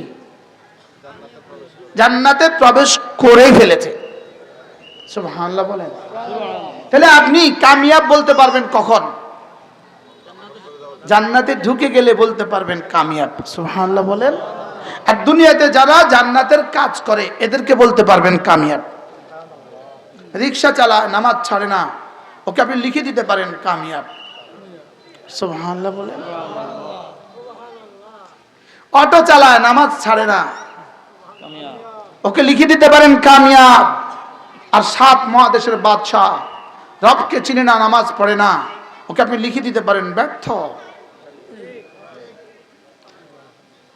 জান্নাতে প্রবেশ করে ফেলেছে। সুবহানাল্লাহ বলেন। তাহলে আপনি কামিয়াব বলতে পারবেন কখন? জান্নাতে ঢুকে গেলে বলতে পারবেন কামিয়াব। সুবহানাল্লাহ বলেন। আর দুনিয়াতে যারা জান্নাতের কাজ করে এদেরকে বলতে পারবেন কামিয়াব। রিকশা চালায়, নামাজ ছাড়ে না, ওকে আপনি লিখে দিতে পারেন কামিয়াব। সুবহানাল্লাহ বলেন। অটো চালায়, নামাজ ছাড়ে না, ওকে লিখে দিতে পারেন কামিয়াব। আর 7 মহাদেশের বাদশাহ, রবকে চিনে না, নামাজ পড়ে না, ওকে আপনি লিখে দিতে পারেন ব্যর্থ।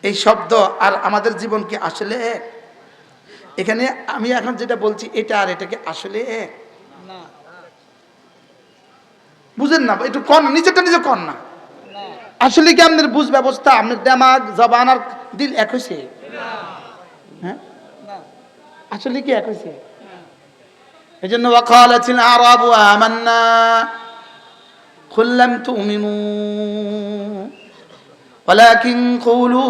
এই শব্দ আর আমাদের জীবন কি আসলে এক? এখানে আমি এখন যেটা বলছি এটা আর এটাকে আসলে এক? বুঝেন না? একটু কন, নিজেটা নিজে কন না। আসলে কি আপনার বুঝ ব্যবস্থা, আপনার দিমাগ, জবান আর দিল এক হয়েছে? হ্যাঁ, আসলে কি এক হয়েছে? এই জন্য ওয়াকালাতিল আরাবু আমান্না কুল লাম তুমিনু ওয়ালাকিন কুলু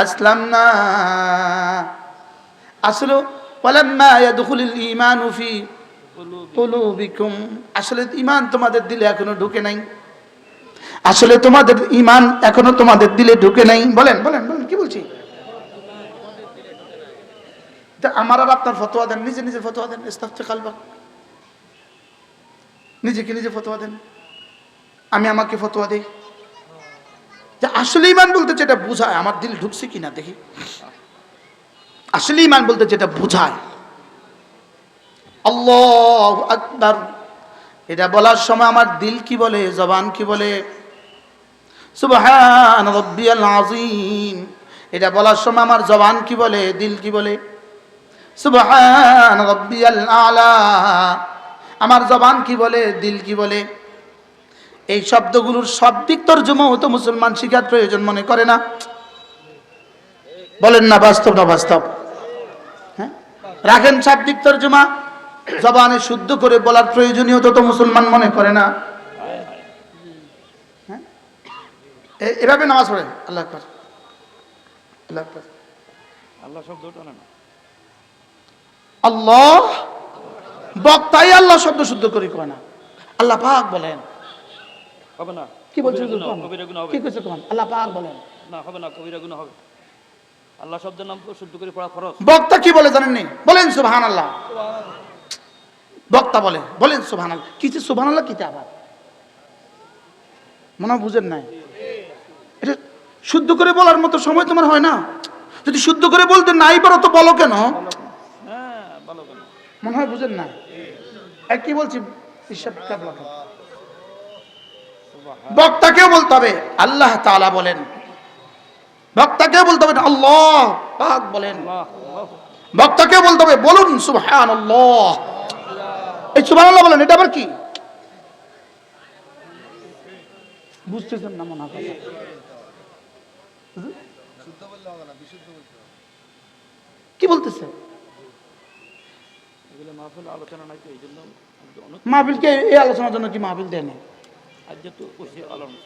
আসলামনা আসলে ওয়ালাম্মা ইয়াদখুলুল ঈমানু ফি কুলুবিকুম, আসলে ঈমান তোমাদের দিলে এখনো ঢুকে নাই। আসলে তোমাদের ঈমান এখনো তোমাদের দিলে ঢুকে নাই। বলেন বলেন বলেন, কি বলছি? আমার আর আপনার ফতোয়া দেন, নিজে নিজে ফতোয়া দেন। ইস্তাফতি কালবাক, নিজেকে নিজে ফতোয়া দেন। আমি আমাকে ফতোয়া দেই যে আসলে ঈমান বলতে যেটা বোঝায়, আমার দিল ঢুকছে কিনা দেখি। আসলে ঈমান বলতে যেটা বোঝায়, আল্লাহু আকবার, এটা বলার সময় আমার দিল কি বলে, জবান কি বলে? সুবহান রাব্বিয়াল আযীম, এটা বলার সময় আমার জবান কি বলে, দিল কি বলে? সুবহান রাব্বিয়াল আলা, আমার জবান কি বলে, দিল কি বলে? এই শব্দগুলোর শাব্দিক তরজমা তো মুসলমান শিখার প্রয়োজন মনে করে না? বলেন না, বাস্তব না বাস্তব? হ্যাঁ, রাখেন শাব্দিক তরজমা, জবানে শুদ্ধ করে বলার প্রয়োজনীয়তা তো মুসলমান মনে করে না। হ্যাঁ, এভাবে নামাজ পড়ে আল্লাহু আকবার, আল্লাহু আকবার, আল্লাহ শব্দটা না, আল্লাহ, বক্তাই আল্লাহ শব্দ শুদ্ধ করে কয় না। আল্লাহ পাক বলেন, হবে না। কি বলছেন? কবিরা গুনাহ হবে। কি কইছে কোন? আল্লাহ পাক বলেন না, হবে না, কবিরা গুনাহ হবে। আল্লাহ শব্দের নাম তো শুদ্ধ করে পড়া ফরজ। বক্তা কি বলে জানেন নি? বলেন সুবহানাল্লাহ। বক্তা বলে, বলেন সুবহানাল্লাহ। কিছু সুবহানাল্লাহ কিতে আবার মনে হয় বুঝেন নাই। এটা শুদ্ধ করে বলার মতো সময় তোমার হয় না? যদি শুদ্ধ করে বলতে নাই পারো তো বলো কেন? হ্যাঁ, ভালো কেন? মনে হয় বুঝেন না। কি বলছি, বক্তাকেও বলতে হবে আল্লাহ তাআলা বলেন, বক্তাকেও বলতে হবে আল্লাহ পাক বলেন, বক্তাকেও বলতে হবে বলুন সুবহানাল্লাহ। এই সুবহানাল্লাহ বলেন, এটা আবার কি বুঝতেছেন না? মনে হয় কি বলতেছে? এগুলো মাহফিল আলোচনা নাই তো, এই জন্য মাহফিলকে এই আলোচনার জন্য কি মাহফিল দেয় না? আজ তো বসে আলোচনা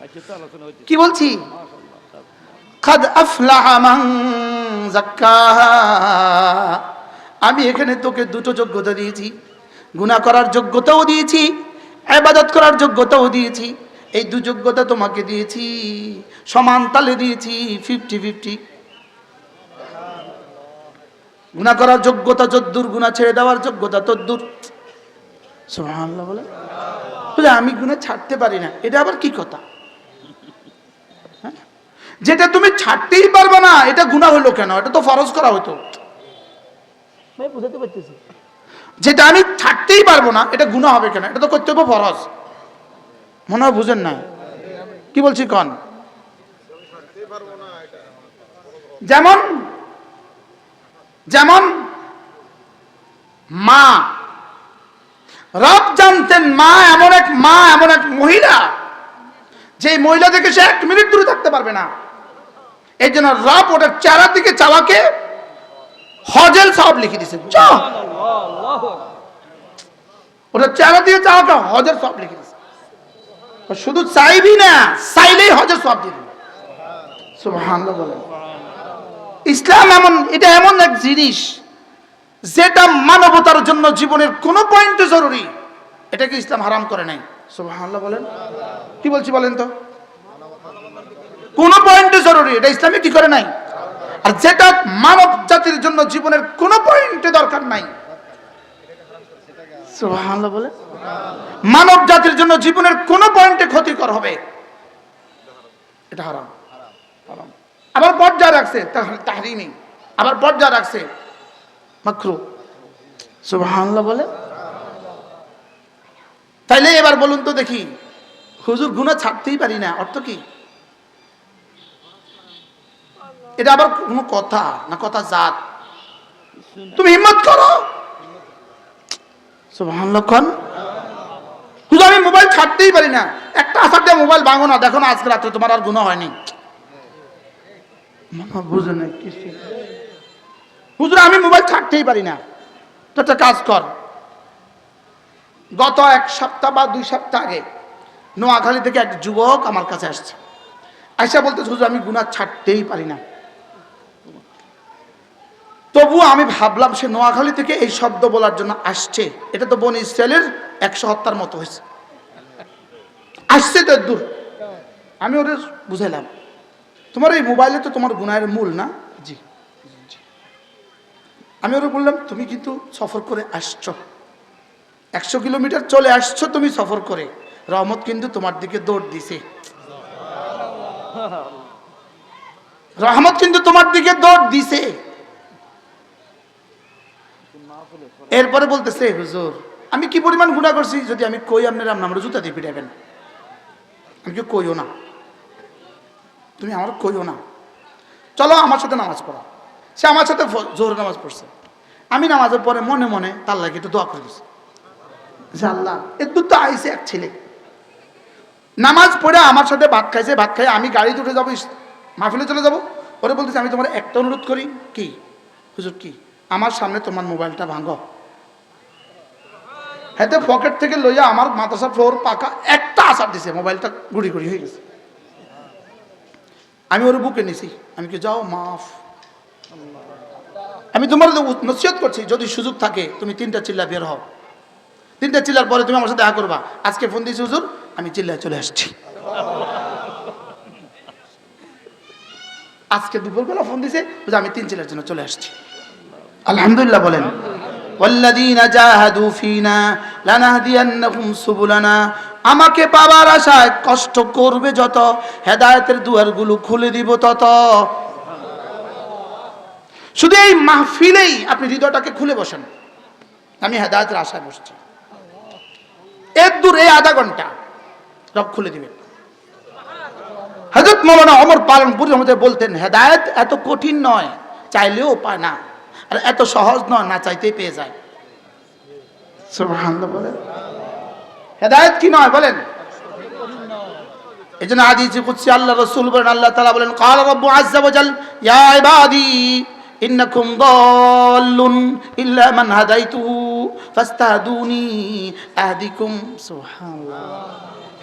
আজকে তো আলোচনা হচ্ছে কি বলছি? মাশাআল্লাহ। কাদ আফলাহা মান যাক্কাহা। আমি এখানে তোকে দুটো যোগ্যতা দিয়েছি, গুনাহ করার যোগ্যতাও দিয়েছি, ইবাদত করার যোগ্যতাও দিয়েছি। এই দু যোগ্যতা তোমাকে দিয়েছি, সমান তালে দিয়েছি, 50-50। গুনাহ করার যোগ্যতা যদ্দূর, গুনাহ ছেড়ে দেওয়ার যোগ্যতা তদ্দূর। সুবহানাল্লাহ বলে। বলে আমি গুনাহ ছাড়তে পারি না, এটা আবার কি কথা? যেটা তুমি ছাড়তেই পারবে না এটা গুনাহ হলো কেন? এটা তো ফরজ করা হতো। ভাই বুঝাতে পারতেছি? যেটা আমি ছাড়তেই পারবো না এটা গুনাহ হবে কেন? এটা তো কর্তব্য, ফরজ। মনে হয় বুঝেন না কি বলছি কোন? যেমন যেমন মা, রব জানতেন মা এমন এক মহিলা, যে মহিলা থেকে সে 1 মিনিট দূরে থাকতে পারবে না। এই জন্য রব ওটার চেহারার দিকে চাওয়াকে হজের সওয়াব লিখে দিয়েছে। সুবহানাল্লাহ, আল্লাহু আকবার। ওটার চেহারা দিয়ে চাওয়াকে হজের সওয়াব লিখে দিয়েছে। শুধু চাইবি না, চাইলেই হজের সওয়াব দিবি। সুবহানাল্লাহ বলেন। ইসলাম এটা এমন এক জিনিস যেটা মানবতার জন্য জীবনের কোন পয়েন্টে জরুরি, এটাকে ইসলাম হারাম করে নাই। সুবহানাল্লাহ বলেন। কি বলছি বলেন তো? কোন পয়েন্টে জরুরি এটা ইসলামে কি করে নাই। আর যেটা মানব জাতির জন্য জীবনের কোন পয়েন্টে দরকার নাই, সুবহানাল্লাহ বলে, মানব জাতির জন্য জীবনের কোন পয়েন্টে ক্ষতিকর হবে, এটা হারাম। হারাম। আবার পর্যায়ে রাখছে তাহরিমি, আবার পর্যায়ে রাখছে মাকরুহ। সুবহানাল্লাহ বলে। তাইলে এবার বলুন তো দেখি, হুজুর গুনাহ ছাড়তেই পারি না, অর্থ কি? এটা আবার কোনো কথা না, কথা জাত। তুমি হিম্মত করো, সুবহানাল্লাহ কোন। হুজুর আমি মোবাইল ছাড়তেই পারি না, একটা আসার দিয়ে মোবাইল ভাঙো না, দেখো না আজকে রাত্রে তোমার আর গুনাহ হয়নি। মামা বুঝে না কিছু। হুজুর আমি মোবাইল ছাড়তেই পারি না, তো একটা কাজ কর, গত 1 সপ্তাহ বা 2 সপ্তাহ আগে নোয়াখালী থেকে এক যুবক আমার কাছে আসছে, আয়সা বলতেছে হুজুর আমি গুনাহ ছাড়তেই পারি না। তবুও আমি ভাবলাম সে নোয়াখালী থেকে এই শব্দ বলার জন্য আসছে, এটা তো বনি ইসরায়েলের 100 হত্যার মতো হয়েছে, আসছে তো দূর। আমি ওদের বুঝাইলাম, তোমার এই মোবাইলে তো তোমার গুনাহের মূল না। জি। আমি ওরা বললাম তুমি কিন্তু সফর করে আসছো, 100 কিলোমিটার চলে আসছো তুমি সফর করে, রহমত কিন্তু তোমার দিকে দৌড় দিছে, রহমত কিন্তু তোমার দিকে দৌড় দিছে। এরপরে বলতেছে হুজুর আমি কি পরিমাণ গুনাহ করছি, যদি আমি কই আপনারা আমার জুতা দিয়ে পিটাবেন। আমি কি কইও না, তুমি আমার কইও না, চলো আমার সাথে নামাজ পড়া। সে আমার সাথে জোহর নামাজ পড়ছে। আমি নামাজের পরে মনে মনে তার লাগে একটু দোয়া করে দিচ্ছি, যে আল্লাহ একটু তো আইসে এক ছেলে নামাজ পড়ে আমার সাথে ভাত খাইছে, ভাত খাই আমি গাড়িতে উঠে যাবো, মাহফিলে চলে যাবো। ওরে বলতেছে আমি তোমার একটা অনুরোধ করি। কি হুজুর? কি? আমার সামনে তোমার মোবাইলটা ভাঙো। হাতে পকেট থেকে লইয়া আমার মাদ্রাসার ফ্লোর পাকা একটা আসার দিছে, মোবাইলটা গুড়ি গুড়ি হয়ে গেছে। আমি ওর বুকে নিছি, আমি কি যাও মাফ, আমি তোমার নসিহত করছি যদি সুযোগ থাকে তুমি 3টা চিল্লা বের হও, 3টা চিল্লার পরে তুমি আমার সাথে দেখা করবা। আজকে ফোন দিয়েছি হুজুর আমি চিল্লায় চলে আসছি, আজকে দুপুরবেলা ফোন দিছে হুজুর আমি 3 চিল্লার জন্য চলে আসছি। আলহামদুলিল্লাহ বলেন। ওয়াল্লাযীনা জাহাদু ফীনা লানাহদিয়ান্নাহুম সুবুলানা। আমাকে পাবার আশায় কষ্ট করবে যত, হেদায়েতের দুয়ারগুলো খুলে দিব তত। শুধু এই মাহফিলেই আপনি হৃদয়টাকে খুলে বসেন, আমি হেদায়েতের আশায় বসছি, এর দূর এই আধা ঘন্টা রব খুলে দিবেন। হযরত মাওলানা ওমর পালনপুরি আমাদের বলতেন হেদায়েত এত কঠিন নয়, চাইলেও পায় না, আর এত সহজ নয়, না চাইতেই পেয়ে যায়। সুবহানাল্লাহ বলেন। হেদায়েত কি নয় বলেন? এই জন্য হাদিসে কুদসি আল্লাহ রাসূল বলেন, আল্লাহ তাআলা বলেন ক্বালা রাব্বু আযজা ওয়া জাল ইয়া ইবাদি ইন্নাকুম দাল্লুন ইল্লা মান হাদাইতুহু ফাস্তাহদুনি আহদিকুম। সুবহানাল্লাহ।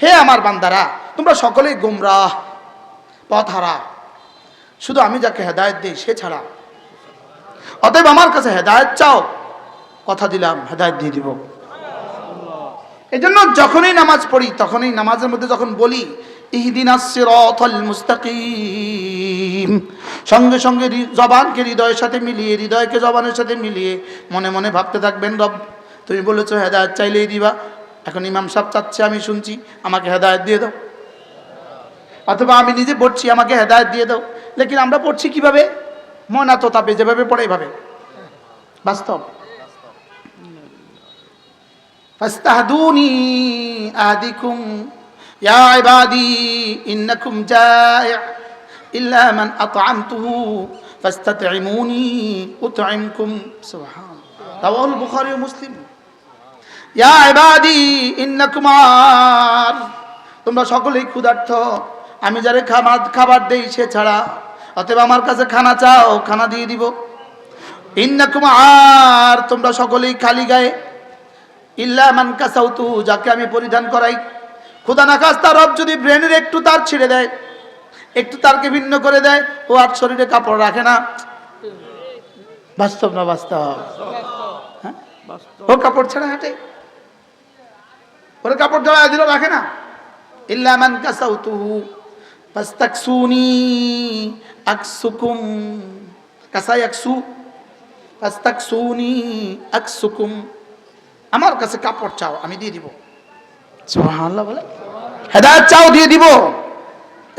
হে আমার বান্দারা, তোমরা সকলেই গোমরাহ, পথহারা, শুধু আমি যাকে হেদায়েত দিই সে ছাড়া। অতএব আমার কাছে হেদায়েত চাও, কথা দিলাম হেদায়েত দিয়ে দিব। এজন্য যখনই নামাজ পড়ি, তখনই নামাজের মধ্যে যখন বলি ইহদিনাস সিরাতাল মুস্তাকিম, সঙ্গে সঙ্গে জবানকে হৃদয়ের সাথে মিলিয়ে, হৃদয়কে জবানের সাথে মিলিয়ে মনে মনে ভাবতে থাকবেন, রব তুমি বলেছো হেদায়েত চাইলেই দিবা, এখন ইমাম সাহেব চাচ্ছে আমি শুনছি, আমাকে হেদায়েত দিয়ে দাও। অথবা আমি নিজে পড়ছি, আমাকে হেদায়েত দিয়ে দাও। লেকিন আমরা পড়ছি কিভাবে? মনা তো তাপে যেভাবে পড়ে এইভাবে, বাস্তব। ফাস্তাহদুনি আদিকুম ইয়া ইবাদি ইন্নাকুম জাই' ইল্লা মান আত'আমতুহু ফাস্তাত'ইমুনি উত'ইমকুম। সুবহানাল্লাহ, রাওয়াহুল বুখারী ও মুসলিম। ইয়া ইবাদি ইন্নাকুম আর, তোমরা সকলেই ক্ষুধার্ত, আমি যারে খাবার দেই সে ছাড়া। অতএব আমার কাছে খানা চাও, খানা দিয়ে দিব। ইন্নাকুম আর, তোমরা সকলেই খালি গায়ে। ইল্লা মান কাসাউতু, যাকে আমি পরিধান করাই। খোদা না খাস্তা রব যদি ব্রেনের একটু তার ছিঁড়ে দেয়, একটু তারকে ভিন্ন করে দেয়, ও আর শরীরে কাপড় রাখে না। বাস্তব না বাস্তব? হ্যাঁ, ও কাপড় ছাড়া হাঁটে, ওর কাপড় জড়ায় দিল, রাখে না। ইল্লা মান কাসাউতুহু ফাস্তাকসুনি আকসুকুম, কাসাই আকসু, ফাস্তাকসুনি আকসুকুম, আমার কাছে কাপড় চাও আমি দিয়ে দিব। সুবহানাল্লাহ বলে, হেদায়েত চাও দিয়ে দিব।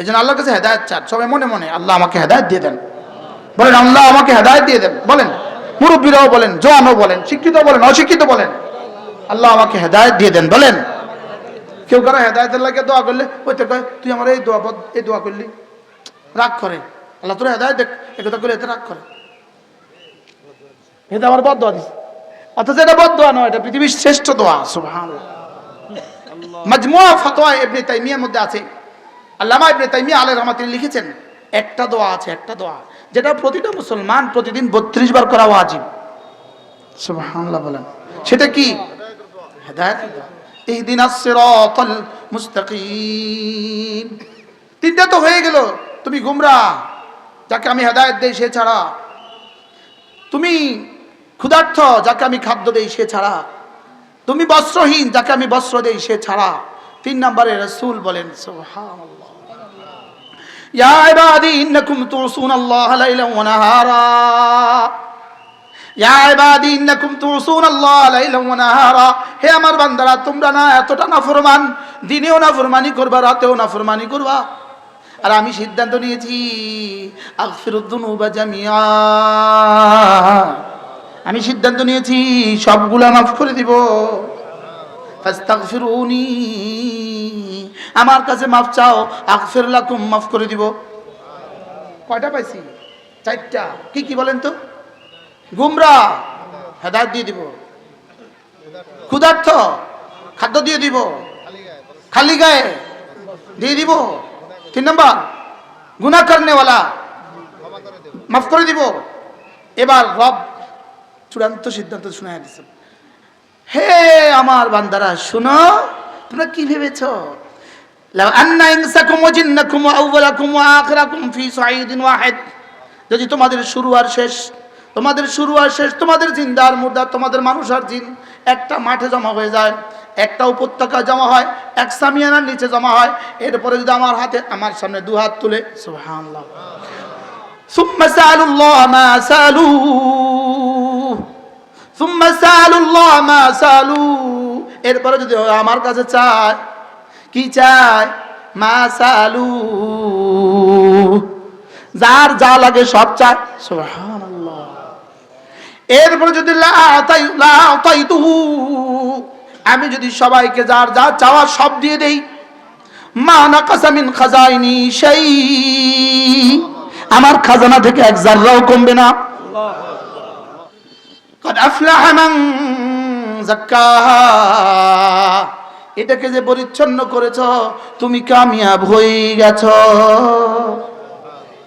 এই জন্য আল্লাহর কাছে হেদায়েত চান সবাই মনে মনে, আল্লাহ আমাকে হেদায়েত দিয়ে দেন। বলেন আল্লাহ আমাকে হেদায়েত দিয়ে দেন। বলেন, মুরব্বীরাও বলেন, জওয়ানও বলেন, শিক্ষিত বলেন, অশিক্ষিত বলেন, আল্লাহ আমাকে হেদায়েত দিয়ে দেন। বলেন। কেউ কারো হেদায়েতের লাগে দোয়া করলে ওই তো কয় তুই আমার এই দোয়া করলি, রাগ করে। আল্লাহ তোর হেদায়েত দেখ, এই কথা করলে এতে রাগ করে, এটা আমার বদ দোয়া দিস। অথচ এটা বদ দোয়া নয়, এটা পৃথিবীর শ্রেষ্ঠ দোয়া। সুবহানাল্লাহ। মাজমুআ ফাতওয়া ইবনে তাইমিয়ার মধ্যে আছে, আল্লামা ইবনে তাইমিয়া আলাইহির রাহমাতুল্লাহ লিখেছেন, একটা দোয়া আছে, একটা দোয়া যেটা প্রতিটা মুসলমান প্রতিদিন 32 বার করা ওয়াজিব। সুবহানাল্লাহ বলেন। সেটা কি? হেদায়েতের দোয়া। ইহদিনাস সিরাতাল মুস্তাকিম। তিনটা তো হয়ে গেল। তুমি গোমরাহ, যাকে আমি হেদায়েত দেই সে ছাড়া। তুমি ক্ষুধার্ত, যাকে আমি খাদ্য দেই সে ছাড়া। তুমি বস্ত্রহীন, যাকে আমি বস্ত্র দেই সে ছাড়া। 3 নম্বরে রাসূল বলেন সুবহানাল্লাহ, ইয়া ইবাদি ইন্নাকুম তুসুনাল্লাহা লাইলান ওয়া নাহারা, ইয়া ইবাদি ইন্নাকুম তুসুনাল্লাহা লাইলান ওয়া নাহারা, হে আমার বান্দারা তোমরা না এতটা নাফরমান, দিনেও নাফরমানি করবা, রাতেও নাফরমানি করবা। আর আমি সিদ্ধান্ত নিয়েছি আগফিরুদ যুনুবা জামিআ, আমি সিদ্ধান্ত নিয়েছি সবগুলা মাফ করে দিব। ফাস্তাগফিরুনি, আমার কাছে মাফ চাও, আগফির লাকুম, মাফ করে দিব। কয়টা পাইছি? 4টা। কি কি বলেন তো? গুমরাহ, হেদায়েত দিয়ে দিব। ক্ষুধার্ত, খাদ্য দিয়ে দিব। খালি গায়ে দিয়ে দিব। 3 নম্বর, গুনাহ করনেওয়ালা, মাফ করে দিব। এবার রব চূড়ান্ত সিদ্ধান্ত শুনাইয়া দিচ্ছেন, হে আমার বান্দারা শুনো, তোমরা কি ভেবেছো? লাউ আন্না ইনসাকুম ওয়া জিন্নাকুম ওয়া আউওয়ালাকুম ওয়া আখিরাকুম ফি সাঈদিন ওয়াহিদ, যদি তোমাদের শুরু আর শেষ, তোমাদের শুরু আর শেষ, তোমাদের জিন্দা আর মুর্দা, তোমাদের মানুষ আর জিন একটা মাঠে জমা হয়ে যায়, একটা উপত্যকা জমা হয়, এক সামিয়ানার নিচে জমা হয়, এরপরে যদি আমার হাতে, আমার সামনে 2 হাত তুলে সুবহানাল্লাহ, সুম্মা সাআলুল্লাহ মা সাআলু, সুম্মা সাআলুল্লাহ মা সাআলু, এরপরে যদি আমার কাছে চায়, কি চায়? মা সাআলু, যার যা লাগে সব চায়। সুবহানাল্লাহ। এরপরে যদি লা আতাইতুহু, আমি যদি সবাইকে যার যা চাওয়া সব দিয়ে দেই, মা নাকাসা মিন খাজাইনি শাই, আমার খাজানা থেকে এক জাররাও কমবে না। কদ আফলাহা মান যাক্কাহা, এটাকে যে পরিচ্ছন্ন করেছ তুমি কামিয়াব হয়ে গেছো।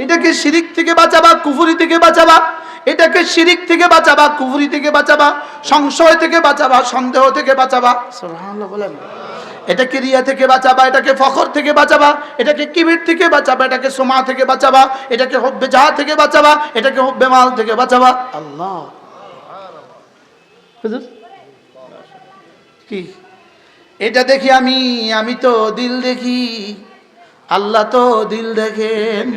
এটাকে শিরিক থেকে বাঁচাবা, কুফরি থেকে বাঁচাবা, এটাকে শিরিক থেকে বাঁচাবা, কুফরি থেকে বাঁচাবা, সংশয় থেকে বাঁচাবা, সন্দেহ থেকে বাঁচাবা। সুবহানাল্লাহ বলেন। এটাকে রিয়া থেকে বাঁচাবা, এটাকে ফখর থেকে বাঁচাবা, এটাকে কিবির থেকে বাঁচাবা, এটাকে সোমা থেকে বাঁচাবা, এটাকে হুব্বে জাহ থেকে বাঁচাবা, এটাকে হুব্বে মাল থেকে বাঁচাবা। আল্লাহ হুজুর কি এটা দেখি আমি তো দিল দেখি, আল্লাহ তো দিল দেখেন।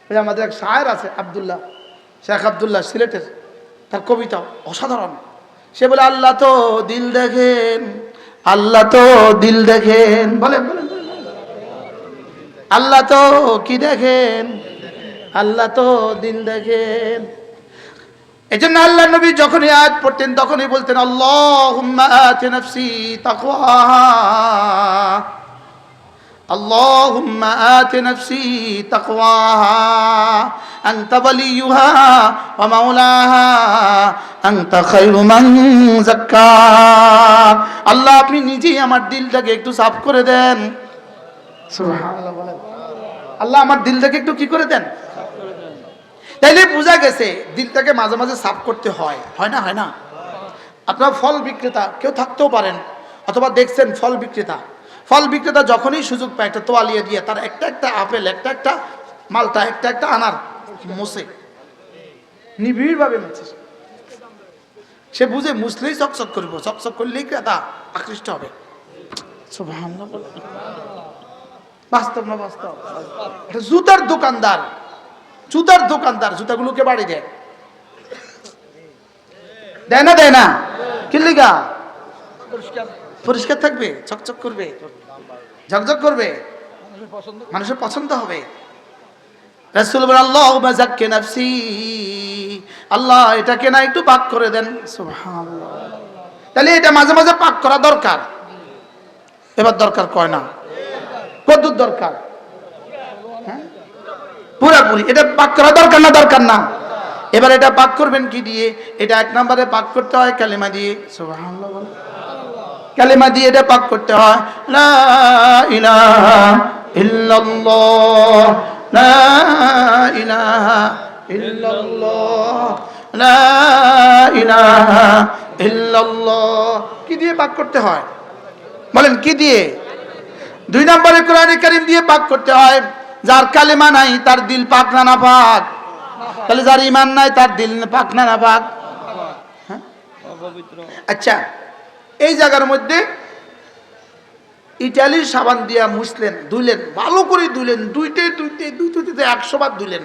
ওই আমাদের এক শায়ের আছে আব্দুল্লাহ, শেখ আব্দুল্লাহ সিলেটের, তার কবিতা অসাধারণ। সে বলে আল্লাহ তো দিল দেখেন, আল্লাহ তো দিল দেখেন। বলেন বলেন আল্লাহ তো কি দেখেন, আল্লাহ তো দিল দেখেন। এই জন্য আল্লাহ নবী যখনই আয়াত পড়তেন তখনই বলতেন আল্লাহুম্মা আতি নাফসি তাকওয়াহা, আল্লাহুম্মা আতি নাফসি তাকওয়াহা আনতা ওয়ালিয়ুহা ওয়া মাওলাহা আনতা খায়রু মান যাক্কা। আল্লাহ আপনি নিজেই আমার দিলটাকে একটু সাফ করে দেন। সুবহানাল্লাহ বলেন। আল্লাহ আমার দিলটাকে একটু কি করে দেন। তাইলে বোঝা গেছে দিলটাকে মাঝে মাঝে সাফ করতে হয়, হয় না? হয় না? আপনার ফল বিক্রেতা কেউ থাকতেও পারেন, অথবা দেখছেন ফল বিক্রেতা যখনই সুযোগ পায় একটা তোয়ালিয়া দিয়ে তার একটা একটা আপেল, একটা একটা মালটা, একটা একটা আনার মোছে, নিবিড়ভাবে মোছে। সে বুঝে মুসলেই চকচক করব, চকচক করলেই ক্রেতা আকৃষ্ট হবে। সুবহানাল্লাহ বলেন। বাস্তব না বাস্তব? জুতার দোকানদার জুতাগুলোকে বাড়ি দেয় না? দেয় না? কি লিগা? পরিষ্কার থাকবে, চকচক করবে, ঝকঝক করবে, মানুষের পছন্দ হবে। রাসূল বলেন আল্লাহুম্মা যাক্কি নাফসি, আল্লাহ এটাকে না একটু পাক করে দেন। সুবহানাল্লাহ। তাহলে এটা মাঝে মাঝে পাক করা দরকার। এবার দরকার কয় না, কতদূর দরকার? পুরাপুরি এটা পাক করা দরকার না? দরকার না। এবার এটা পাক করবেন কি দিয়ে? এটা এক নম্বরে পাক করতে হয় কালিমা দিয়ে। সুবহানাল্লাহ বলেন। কালিমা দিয়ে এটা পাক করতে হয়। লা ইলাহা ইল্লাল্লাহ, লা ইলাহা ইল্লাল্লাহ, লা ইলাহা ইল্লাল্লাহ। কি দিয়ে পাক করতে হয় বলেন? কি দিয়ে? 2 নম্বরে কোরআনে কারীম দিয়ে পাক করতে হয়। যার কালেমা নাই তার দিল পাক না না পাক? তাহলে যার ঈমান নাই তার দিল পাক না না পাক? হ্যাঁ? আচ্ছা, এই জায়গার মধ্যে ইটালির সাবান দিয়া মুছলেন, ধুইলেন, ভালো করে ধুইলেন, দুইতে 100 বার ধুইলেন,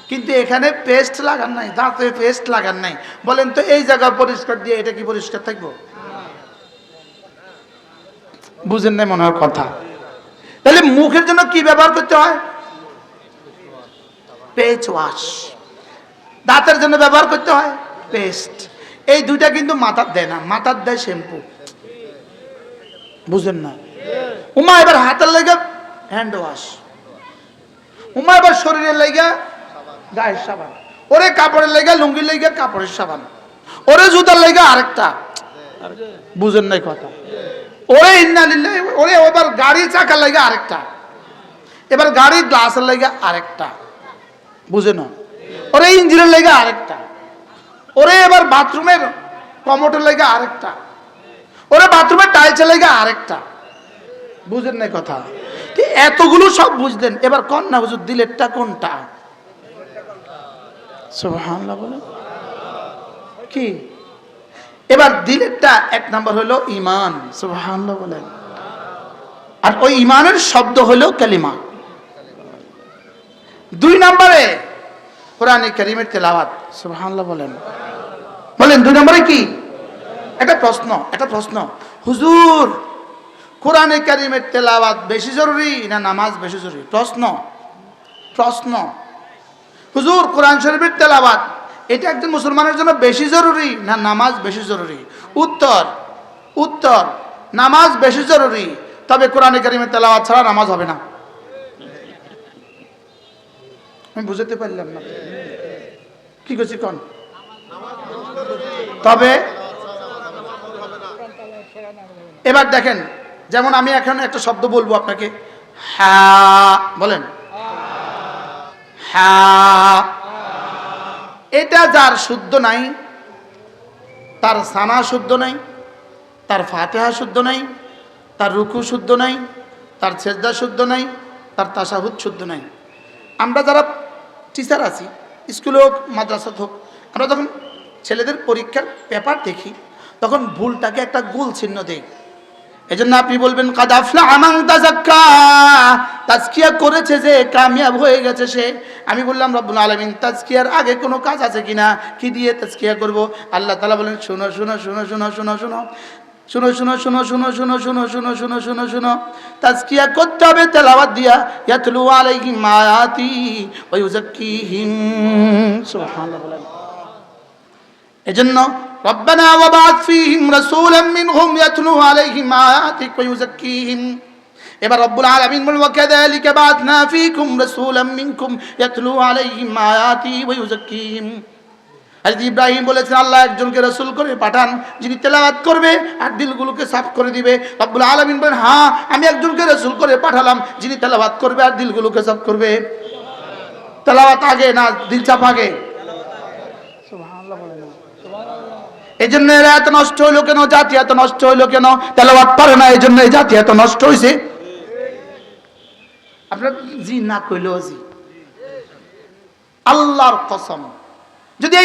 কিন্তু এখানে পেস্ট লাগান নাই, দাঁতে পেস্ট লাগান নাই। বলেন তো এই জায়গা পরিষ্কার দিয়ে এটা কি পরিষ্কার থাকবো? বুঝেন না মনে হয় কথা। তাহলে মুখের জন্য কি ব্যবহার করতে হয়? Paste wash. দাঁতের জন্য ব্যবহার করতে হয় পেস্ট। এই দুইটা কিন্তু মাথার দেয় না, মাথার দেয় শ্যাম্পু। বুঝেন না? উমা এবার হাতের লেগে হ্যান্ড ওয়াশ, উমা এবার শরীরের লেগে গায়ের সাবান, ওরে কাপড়ের লেগে লুঙ্গির লেগে কাপড়ের সাবান, ওরে জুতার লেগে আরেকটা। বুঝেন নাই কথা? ওরে ইন্নালিল্লাহি, ওরে এবার গাড়ি চাকার লেগে আরেকটা, এবার গাড়ির গ্লাসের লেগে আরেকটা। বুঝে না? ওরে ইঞ্জিনের লেগে আরেকটা, ওরে এবার বাথরুমের কমোটের লেগে আরেকটা, ওরে বাথরুমের টাইলসের লেগে আরেকটা। বুঝেন নাই কথা? এতগুলো সব বুঝলেন, এবার কোন না হুজুর দিলেরটা কোনটা? সুবহানাল্লাহ বলেন। কি? এবার দিলেরটা এক নাম্বার হলো ঈমান। সুবহানাল্লাহ বলেন। আর ওই ঈমানের শব্দ হলো কালিমা। 2 নম্বরে কোরআনে কারীমের তেলাওয়াত। সুবহানাল্লাহ বলেন। বলেন 2 নম্বরে কি? একটা প্রশ্ন, হুজুর কোরআনে কারীমের তেলাওয়াত বেশি জরুরি না নামাজ বেশি জরুরি? প্রশ্ন। হুজুর কোরআন শরীফের তেলাওয়াত এটা একজন মুসলমানের জন্য বেশি জরুরি না নামাজ বেশি জরুরি? উত্তর নামাজ বেশি জরুরি, তবে কোরআনে কারীমের তেলাওয়াত ছাড়া নামাজ হবে না। আমি বুঝতে পারলাম না কি কইছি কোন? তবে এবার দেখেন, যেমন আমি এখন একটা শব্দ বলবো আপনাকে, হ্যাঁ বলেন, হ্যাঁ। এটা যার শুদ্ধ নাই, তার সানা শুদ্ধ নাই, তার ফাতিহা শুদ্ধ নাই, তার রুকু শুদ্ধ নাই, তার সেজদা শুদ্ধ নাই, তার তাশাহুদ শুদ্ধ নাই। আমরা যারা টিচার আছি, স্কুলে হোক মাদ্রাসা হোক, আমরা যখন ছেলেদের পরীক্ষার পেপার দেখি তখন ভুলটাকে একটা গোল চিহ্ন দেই। এই জন্য আপনি বলবেন কাদ আফলাহা মান তাযাক্কা, তাজকিয়া করেছে যে কামিয়াব হয়ে গেছে সে। আমি বললাম রব্বুল আলামিন তাজকিয়ার আগে কোনো কাজ আছে কিনা, কি দিয়ে তাজকিয়া করব? আল্লাহ তাআলা বলেন শুনো শুনো শুনো শুনো শুনো শুনো শুনো শুনো শুনো শুনো শুনো শুনো শুনো শুনো শুনো শুনো তাজকিয়া করতে হবে তেলাওয়াত দিয়া। ইয়াতলু আলাইহিম আয়াতি ওয়া ইউযাক্কিহিম, সুবহানাল্লাহ। এজন্য রব্বানা ওয়াবআথ ফীহিম রাসূলাম মিনহুম ইয়াতলু আলাইহিম আয়াতিক ওয়া ইউযাক্কিহিম। এবার রব্বুল আলামিন বলেন ওয়া কাযালিকা বা'আথনা ফীকুম রাসূলাম মিনকুম ইয়াতলু আলাইহিম আয়াতি ওয়া ইউযাক্কিহিম। হযরত ইব্রাহিম বলেছেন আল্লাহ একজনকে রাসূল করে পাঠান যিনি তেলাওয়াত করবে আর দিলগুলোকে সাফ করে দিবে। রব্বুল আলামিন বলেন হ্যাঁ, আমি একজনকে রাসূল করে পাঠালাম যিনি তেলাওয়াত করবে আর দিলগুলোকে সাফ করবে। তেলাওয়াত আগে না দিল সাফ আগে? সুবহানাল্লাহ বলেন। এই জন্য এরা এত নষ্ট হইলো কেন? জাতি এত নষ্ট হইলো কেন? তেলাওয়াত পারে না, এই জন্য এই জাতি এত নষ্ট হয়েছে। আপনার জি না কইলেও জি, আল্লাহর কসম, যদি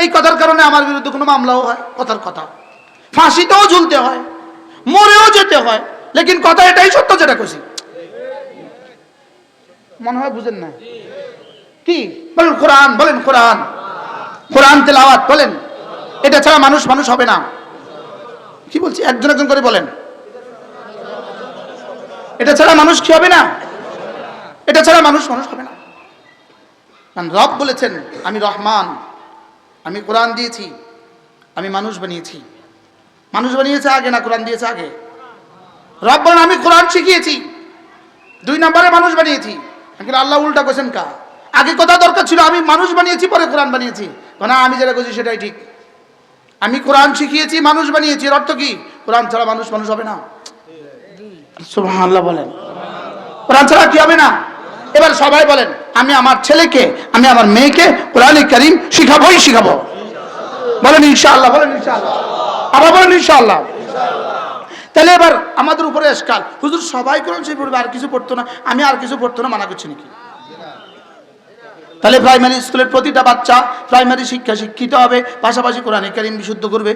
এই কথার কারণে আমার বিরুদ্ধে কোনো মামলাও হয়, কথার কথা, ফাঁসিতেও ঝুলতে হয়, মরেও যেতে হয়, লেকিন কথা এটাই সত্য যেটা কইছি। মনে হয় বুঝেন না কি? বলেন কোরআন, বলেন কোরআন, কোরআন তেলাওয়াত বলেন। এটা ছাড়া মানুষ মানুষ হবে না। কি বলছি? একজন একজন করে বলেন। এটা ছাড়া মানুষ কি হবে না? এটা ছাড়া মানুষ মানুষ হবে না। কারণ রব বলেছেন আমি রহমান, আমি কোরআন দিয়েছি, আমি মানুষ বানিয়েছি। মানুষ বানিয়েছে আগে না কোরআন দিয়েছে আগে? রব বলেন আমি কোরআন শিখিয়েছি, 2 নম্বরে মানুষ বানিয়েছি। আল্লাহ উল্টা কইছেন কা? আগে কথা দরকার ছিল আমি মানুষ বানিয়েছি পরে কোরআন বানিয়েছি। না, আমি যেটা কইছি সেটাই ঠিক। আমি কোরআন শিখিয়েছি, মানুষ বানিয়েছি। এর অর্থ কি? কোরআন ছাড়া মানুষ মানুষ হবে না। সুবহানাল্লাহ বলেন। কোরআন ছাড়া কি হবে না? এবার সবাই বলেন আমি আমার ছেলেকে, আমি আমার মেয়েকে কোরআনে কারীম শিখাবোই শিখাবো। বলেন ইনশাআল্লাহ, বলেন ইনশাআল্লাহ, আবার বলেন ইনশাআল্লাহ। তাহলে এবার আমাদের উপরে এসকাল, হুজুর সবাই কোরআন শরীফ পড়বে আর কিছু পড়তো না, আমি আর কিছু পড়তো না, মানা করছি নাকি? তাহলে প্রাইমারি স্কুলের প্রতিটা বাচ্চা প্রাইমারি শিক্ষা শিক্ষিত হবে, পাশাপাশি কোরআনে কারীম বিশুদ্ধ করবে।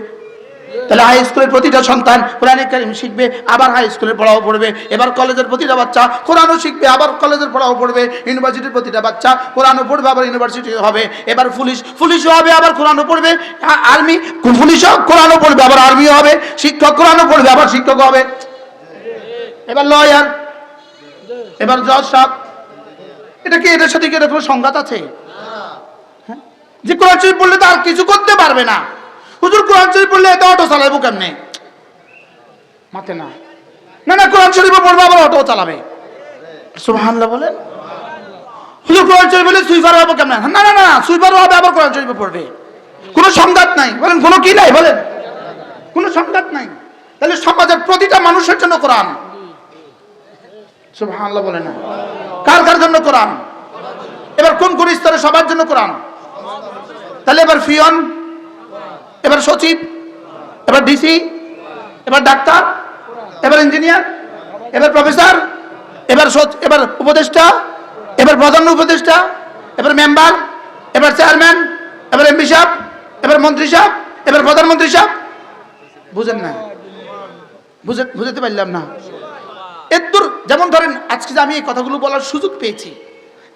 তাহলে হাই স্কুলের প্রতিটা সন্তান কোরআনে কারীম শিখবে, আবার হাই স্কুলের পড়াও পড়বে। এবার কলেজের প্রতিটা বাচ্চা কোরআনও শিখবে, আবার কলেজের পড়াও পড়বে। ইউনিভার্সিটির প্রতিটা বাচ্চা কোরআনও পড়বে, আবার ইউনিভার্সিটি হবে। এবার পুলিশও হবে, আবার কোরআনও পড়বে। আর্মি পুলিশও কোরআনও পড়বে, আবার আর্মিও হবে। শিক্ষক কোরআনও পড়বে, আবার শিক্ষক হবে। এবার লয়ার, এবার জজ সাহেব। এটা কি এদের সাথে কি এর কোনো সংঘাত আছে? যে কোরআন শরীফ পড়লে তো আর কিছু করতে পারবে না। হুজুর কোরআন শরীফ পড়লে এত অটো চালাবো কেমনে? মাথে না, না না, কোরআন শরীফ পড়বে আবার অটো চালাবে। সুবহানাল্লাহ বলেন। হুজুর কোরআন শরীফ বলে সুইপার হবে কেমনে? না না না, সুইপারও হবে আবার কোরআন শরীফ পড়বে। কোনো সংঘাত নাই। বলেন কোনো কি নাই? বলেন কোনো সংঘাত নাই। তাহলে সমাজের প্রতিটা মানুষের জন্য কোরআন। সুবহানাল্লাহ বলেন না। কার কার জন্য কোরআন? এবার কোন কোন স্তরে? সবার জন্য কোরআন। তাহলে এবার ফিয়ন, এবার সচিব, এবার ডিসি, এবার ডাক্তার, এবার ইঞ্জিনিয়ার, এবার প্রফেসর, এবার উপদেষ্টা, এবার প্রধান উপদেষ্টা, এবার মেম্বার, এবার চেয়ারম্যান, এবার এমপি সাহেব, এবার মন্ত্রী সাহেব, এবার প্রধানমন্ত্রী সাহেব। বুঝেন না? বুঝতে পারলাম না। এদূর যেমন ধরেন আজকে যে আমি এই কথাগুলো বলার সুযোগ পেয়েছি,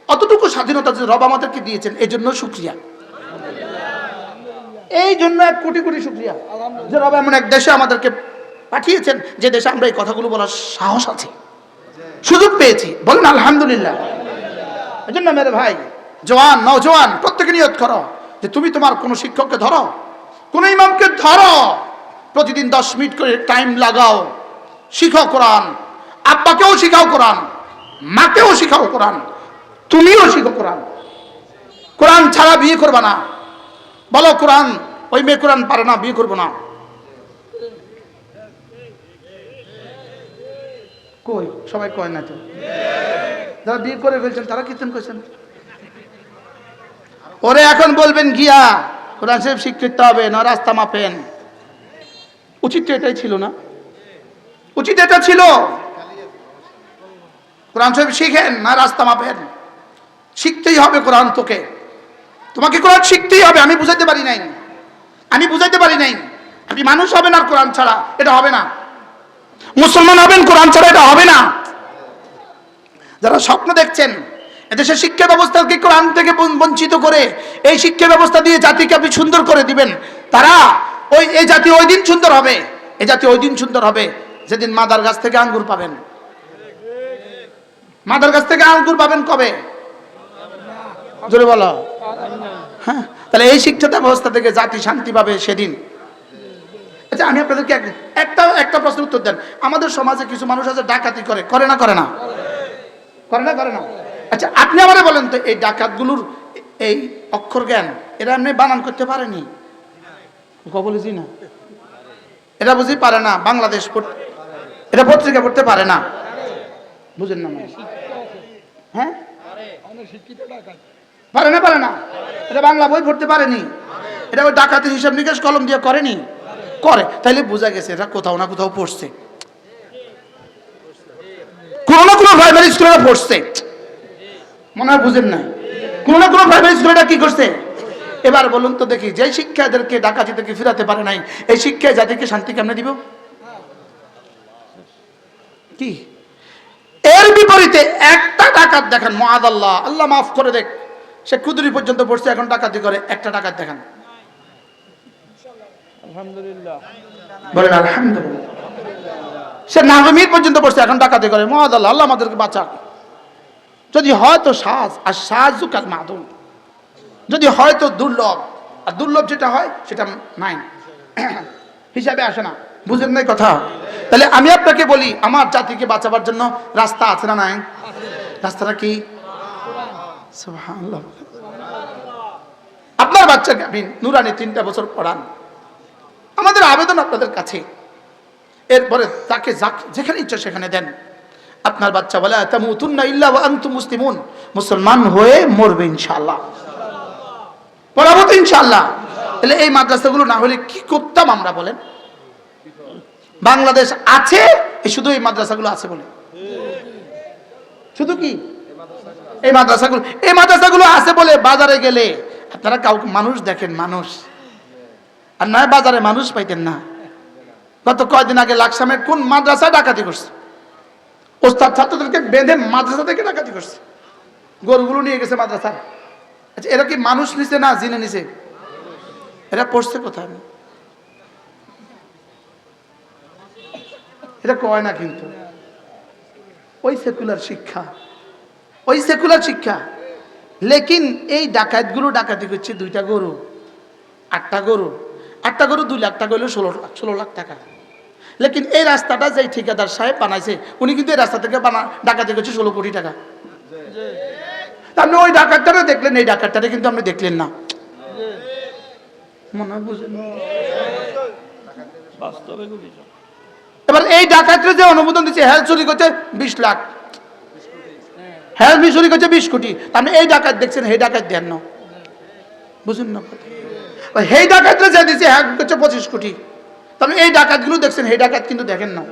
অতটুকু স্বাধীনতা যে রব আমাদেরকে দিয়েছেন, এই জন্য শুকরিয়া। এই জন্য 1 কোটি কোটি শুকরিয়া যে রব এমন এক দেশে আমাদেরকে পাঠিয়েছেন যে দেশে আমরা এই কথাগুলো বলার সাহস আছে, সুযোগ পেয়েছি। বলেন আলহামদুলিল্লাহ। এই জন্য মেরে ভাই জওয়ান নওজওয়ান প্রত্যেকে নিয়ত করো যে তুমি তোমার কোনো শিক্ষককে ধরো, কোন ইমামকে ধরো, প্রতিদিন 10 মিনিট করে টাইম লাগাও, শিখো কোরআন। আব্বাকেও শিখাও কোরআন, মাকেও শিখাও কোরআন, তুমিও শিখো কোরআন। কোরআন ছাড়া বিয়ে করবা না। বলো কোরআন, ওই মেয়ে কোরআন পারে না, বিয়ে করবো না। কই সবাই কয় না তো। যারা বিয়ে করে ফেলছেন তারা কীর্তন করছেন। ওরে এখন বলবেন গিয়া কোরআন শরীফ শিক্ষিত হবে না, রাস্তা মাপেন। উচিত তো এটাই ছিল না? উচিত এটা ছিল। কোরআন শরীফ শিখেন না রাস্তা মাপেন? শিখতেই হবে কোরআন। তোমাকে কোরআন শিখতেই হবে। আমি বুঝাইতে পারি নাই, আপনি মানুষ হবেন আর কোরআন ছাড়া এটা হবে না। মুসলমান হবেন কোরআন ছাড়া এটা হবে না। যারা স্বপ্ন দেখছেন এদেশের শিক্ষা ব্যবস্থাকে কোরআন থেকে বঞ্চিত করে এই শিক্ষা ব্যবস্থা দিয়ে জাতিকে আপনি সুন্দর করে দিবেন, তারা এই জাতি ওই দিন সুন্দর হবে, এই জাতি ওই দিন সুন্দর হবে যেদিন মাদার গাছ থেকে আঙ্গুর পাবেন। মাদার গাছ থেকে আঙ্গুর পাবেন কবে? জোরে বলো। হ্যাঁ, তাহলে এই শিক্ষা ব্যবস্থা থেকে জাতি শান্তি পাবে সেদিন। আচ্ছা, আমি আপনাদেরকে একটা প্রশ্ন উত্তর দেন। আমাদের সমাজে কিছু মানুষ আছে ডাকাতি করে না? করে না? আচ্ছা, আপনি আমারে বলেন তো, এই ডাকাতগুলোর এই অক্ষর জ্ঞান এরা এমনি বানান করতে পারেনি? বলেছি না, এরা বুঝি পারে না বাংলাদেশ এটা পত্রিকা পড়তে পারে না, বুঝেন না? হ্যাঁ, পারে না। এটা বাংলা বই পড়তে পারেনি, এটা ওই ডাকাতির হিসাব নিকাশ কলম দিয়ে করেনি, করে। তাইলে বোঝা গেছে এরা কোথাও না কোথাও পড়ছে, কোনো না কোনো প্রাইমারি স্কুলে পড়ছে, মনে হয় বুঝেন না? কোনো না কোনো প্রাইমারি স্কুলে কি করছে? এবার বলুন তো দেখি, যে শিক্ষা এদেরকে ডাকাতি থেকে ফিরাতে পারে নাই, এই শিক্ষায় জাতিকে শান্তি কেমনে দিব? কি এর বিপরীতে একটা ডাকাত দেখান, মুআযাল্লাহ, আল্লাহ মাফ করে দেখ, সে কুদুরি পর্যন্ত পড়ছে, এখন ডাকাতি করে, একটা ডাকাত দেখান। আলহামদুলিল্লাহ বলেন আলহামদুলিল্লাহ। সে নাগমির পর্যন্ত পড়ছে, এখন ডাকাতি করে। মুআযাল্লাহ, আল্লাহ আমাদেরকে বাঁচাক। যদি হয় তো সাজ, আর সাজু কাল মাদুম, যদি হয় তো দুর্লভ, আর দুর্লভ যেটা হয় সেটা নাই, হিসাবে আসে না। বুঝেন নাই কথা? তাহলে আমি আপনাকে বলি, আমার জাতিকে বাঁচাবার জন্য রাস্তা আছে না নাই? রাস্তাটা কি? সুবহানাল্লাহ। আপনার বাচ্চাকে আপনি নুরানি 3টা বছর পড়ান, আমাদের আবেদন আপনাদের কাছে, এরপরে তাকে যেখানে ইচ্ছা সেখানে দেন। আপনার বাচ্চা বলে তামুতুন্না ইল্লা ওয়া আনতুম মুসলিমুন, মুসলমান হয়ে মরবে ইনশাআল্লাহ, পড়াবো তো ইনশাআল্লাহ। তাহলে এই মাদ্রাসাগুলো না হলে কি করতাম আমরা বলেন? বাংলাদেশ আছে শুধু এই মাদ্রাসাগুলো আছে বলে, শুধু কি এই মাদ্রাসাগুলো আছে বলে বাজারে গেলে আপনারা কাউকে মানুষ দেখেন, মানুষ, আর নয় বাজারে মানুষ পাইতেন না। গত কয়েকদিন আগে লাকসামের কোন মাদ্রাসা ডাকাতি করছে, ওস্তাদ ছাত্রদেরকে বেঁধে মাদ্রাসা থেকে ডাকাতি করছে, গরুগুলো নিয়ে গেছে মাদ্রাসা। আচ্ছা, এরা কি মানুষ নিছে না জিনে নিছে? এরা পড়ছে কোথায়? এটা কয় না, কিন্তু ওই সেকুলার শিক্ষা। লেকিন এই ডাকাতগুলো ডাকাতি করছে 2টা গরু, 8টা গরু 2 লাখ টাকা হইলো 16 লাখ টাকা। লেকিন এই রাস্তাটা যে ঠিকাদার সাহেব বানাইছে, উনি কিন্তু এই রাস্তা থেকে ডাকাতি করছে 16 কোটি টাকা। আপনি ওই ডাকাতটারে দেখলেন, এই ডাকাতটারে কিন্তু আপনি দেখলেন না, মনে হয় বুঝেন। এবার এই ডাকাতরে যে অনুমোদন দিচ্ছে, হেল চুরি করছে 20 লাখ, হেল চুরি করছে 20 কোটি। আপনি এই ডাকাত দেখছেন, এই ডাকাত দেন না, বুঝুন না? এই ডাকাতরে যে দিচ্ছে হ্যাঁ করছে 25 কোটি। আপনি এই ডাকাতগুলো দেখছেন, এই ডাকাত কিন্তু দেখেন না।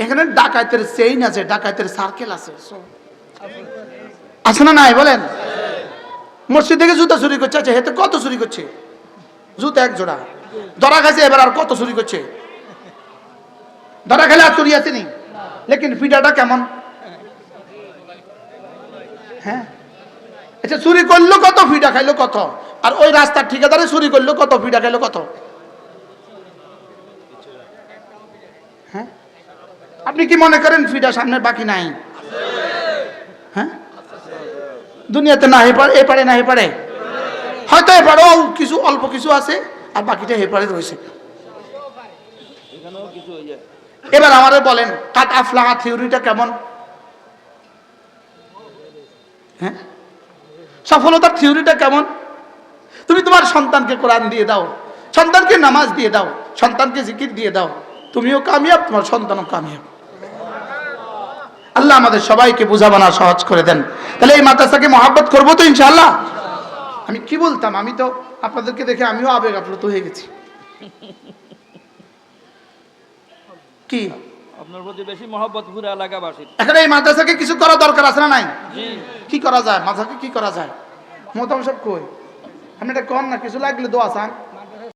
এখানে ডাকাতের চেইন আছে, ডাকাতের সার্কেল আছে না নাই বলেন? মসজিদ থেকে জুতা চুরি করছে, আছে হেতে কত চুরি করছে? জুতা 1 জোড়া ধরা খাইছে, এবার আর কত চুরি করছে? ধরা খেলে আর চুরি আসেনি, লেকিন ফিডাটা কেমন? হ্যাঁ, আচ্ছা, চুরি করলো কত, ফিডা খাইলো কত? আর ওই রাস্তার ঠিকাদারে চুরি করলো কত, ফিডা খাইলো কত? হ্যাঁ, আপনি কি মনে করেন ফিডা সামনে বাকি নাই? হ্যাঁ, দুনিয়াতে না এপারে না এপারে, হয়তো এপারেও কিছু অল্প কিছু আছে, আর বাকিটা এপারে রয়েছে। এবার আমারে বলেন, কাদ আফলাহা থিওরিটা কেমন? হ্যাঁ, সফলতার থিওরিটা কেমন? তুমি তোমার সন্তানকে কোরআন দিয়ে দাও, সন্তানকে নামাজ দিয়ে দাও, সন্তানকে জিকির দিয়ে দাও, তুমিও কামিয়াব, তোমার সন্তানও কামিয়াব। আল্লাহ আমাদের সবাইকে বুঝাবানা সহজ করে দেন। তাহলে এই মাদ্রাসাকে মহব্বত করবো তো ইনশাআল্লাহ। আমি কি বলতাম, আমি তো আপনাদেরকে দেখে আমিও আবেগ আপ্লুত হয়ে গেছি। কি আপনার প্রতি বেশি মহব্বত পুরো এলাকাবাসীর। এখন এই মাদ্রাসাকে কিছু করা দরকার আছে না নাই? জি। কি করা যায় মাদ্রাসাকে কি করা যায়? মোতাম সব কই আপনি এটা কন না, কিছু লাগলে দোয়া চান।